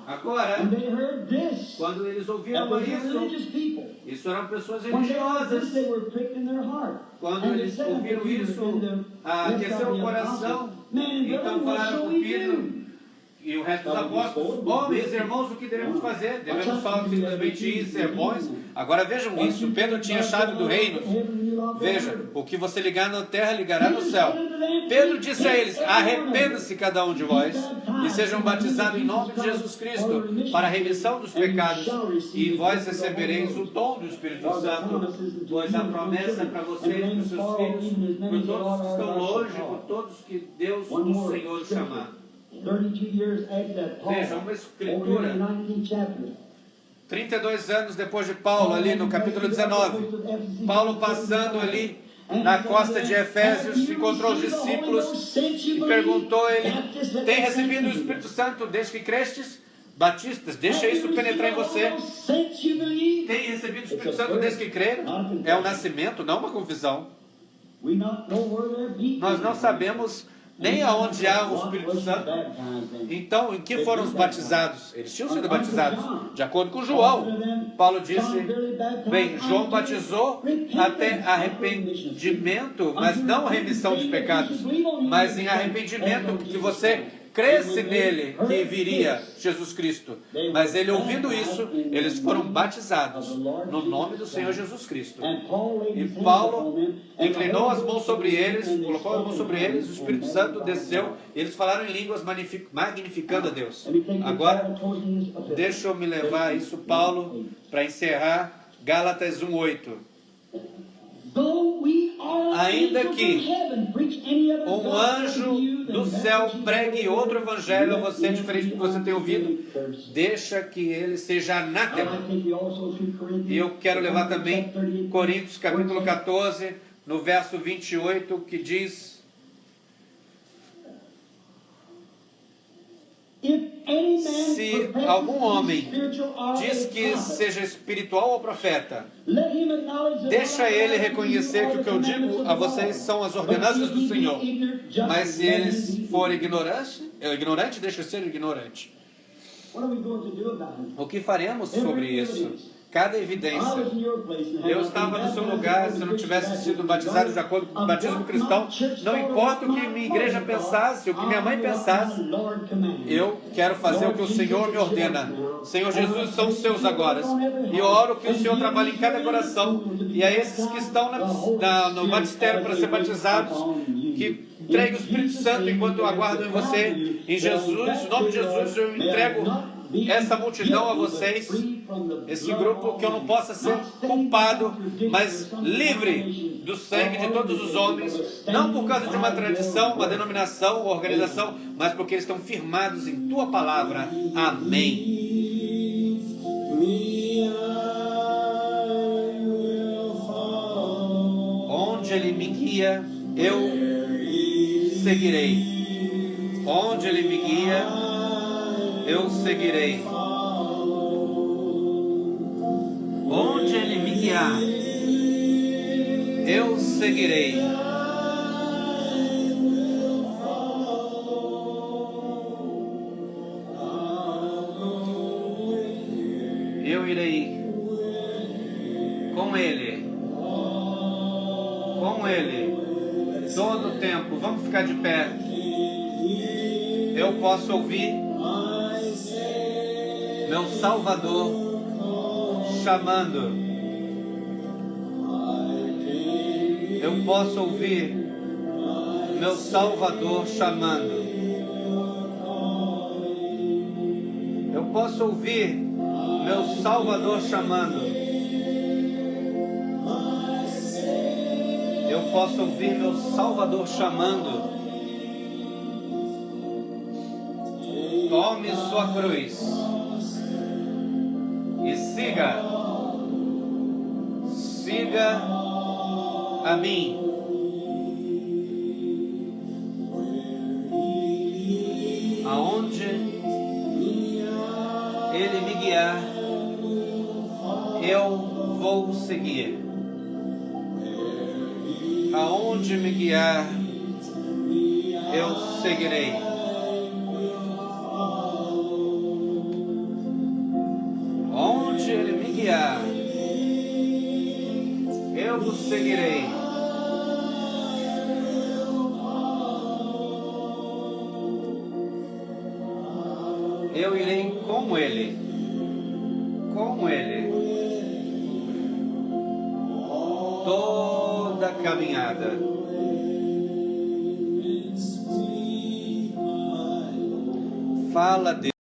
Agora, quando eles ouviram isso eram pessoas religiosas. Quando eles ouviram isso, aqueceu o coração. Então falaram com Pedro e o resto dos apóstolos, homens, irmãos, o que devemos fazer? Devemos falar simplesmente ir, ser bons? Agora vejam isso, Pedro tinha a chave do reino. Veja, o que você ligar na terra, ligará no céu. Pedro disse a eles, arrependa-se cada um de vós e sejam batizados em nome de Jesus Cristo para a remissão dos pecados e vós recebereis o dom do Espírito Santo, pois a promessa é para vocês e para os seus filhos, por todos que estão longe, por todos que Deus, o Senhor, chamar. Veja, uma escritura, 32 anos depois de Paulo, ali no capítulo 19, Paulo passando ali na costa de Efésios, encontrou os discípulos e perguntou a ele, tem recebido o Espírito Santo desde que crestes? Batistas, deixa isso penetrar em você. Tem recebido o Espírito Santo desde que creram? É um nascimento, não uma confissão. Nós não sabemos nem aonde há o Espírito Santo. Então, em que foram os batizados? Eles tinham sido batizados, de acordo com João. Paulo disse, bem, João batizou até arrependimento, mas não remissão de pecados, mas em arrependimento, que você cresce nele que viria Jesus Cristo. Mas ele, ouvindo isso, eles foram batizados no nome do Senhor Jesus Cristo. E Paulo inclinou as mãos sobre eles, colocou as mãos sobre eles, o Espírito Santo desceu, e eles falaram em línguas magnificando a Deus. Agora, deixa eu me levar a isso, Paulo, para encerrar, Gálatas 1:8. ainda que um anjo do céu pregue outro evangelho a você, diferente do que você tem ouvido, deixa que ele seja anátema. E eu quero levar também Coríntios capítulo 14, no verso 28, que diz: se algum homem diz que seja espiritual ou profeta, deixa ele reconhecer que o que eu digo a vocês são as ordenanças do Senhor. Mas se eles forem ignorante, deixa ser ignorante. O que faremos sobre isso? Cada evidência. Eu estava no seu lugar, se eu não tivesse sido batizado de acordo com o batismo cristão, não importa o que minha igreja pensasse, o que minha mãe pensasse, eu quero fazer o que o Senhor me ordena. Senhor Jesus, são seus agora. E eu oro que o Senhor trabalhe em cada coração, e a esses que estão no batistério para ser batizados, que entregue o Espírito Santo enquanto eu aguardo em você. Em Jesus, em nome de Jesus, eu entrego essa multidão a vocês, esse grupo, que eu não possa ser culpado, mas livre do sangue de todos os homens, não por causa de uma tradição, uma denominação, uma organização, mas porque eles estão firmados em Tua Palavra. Amém. Onde Ele me guia, eu seguirei. Onde Ele me guia, eu seguirei. Onde Ele me guiar, eu seguirei. Eu irei com Ele, todo o tempo. Vamos ficar de pé. Eu posso ouvir meu Salvador chamando. Eu posso ouvir meu Salvador chamando. Eu posso ouvir meu Salvador chamando. Eu posso ouvir meu Salvador chamando. Tome sua cruz e siga a mim. Aonde Ele me guiar, eu vou seguir. Aonde me guiar, eu seguirei. Onde Ele me guiar, eu o seguirei. Eu irei com Ele, toda a caminhada. Fala, Deus.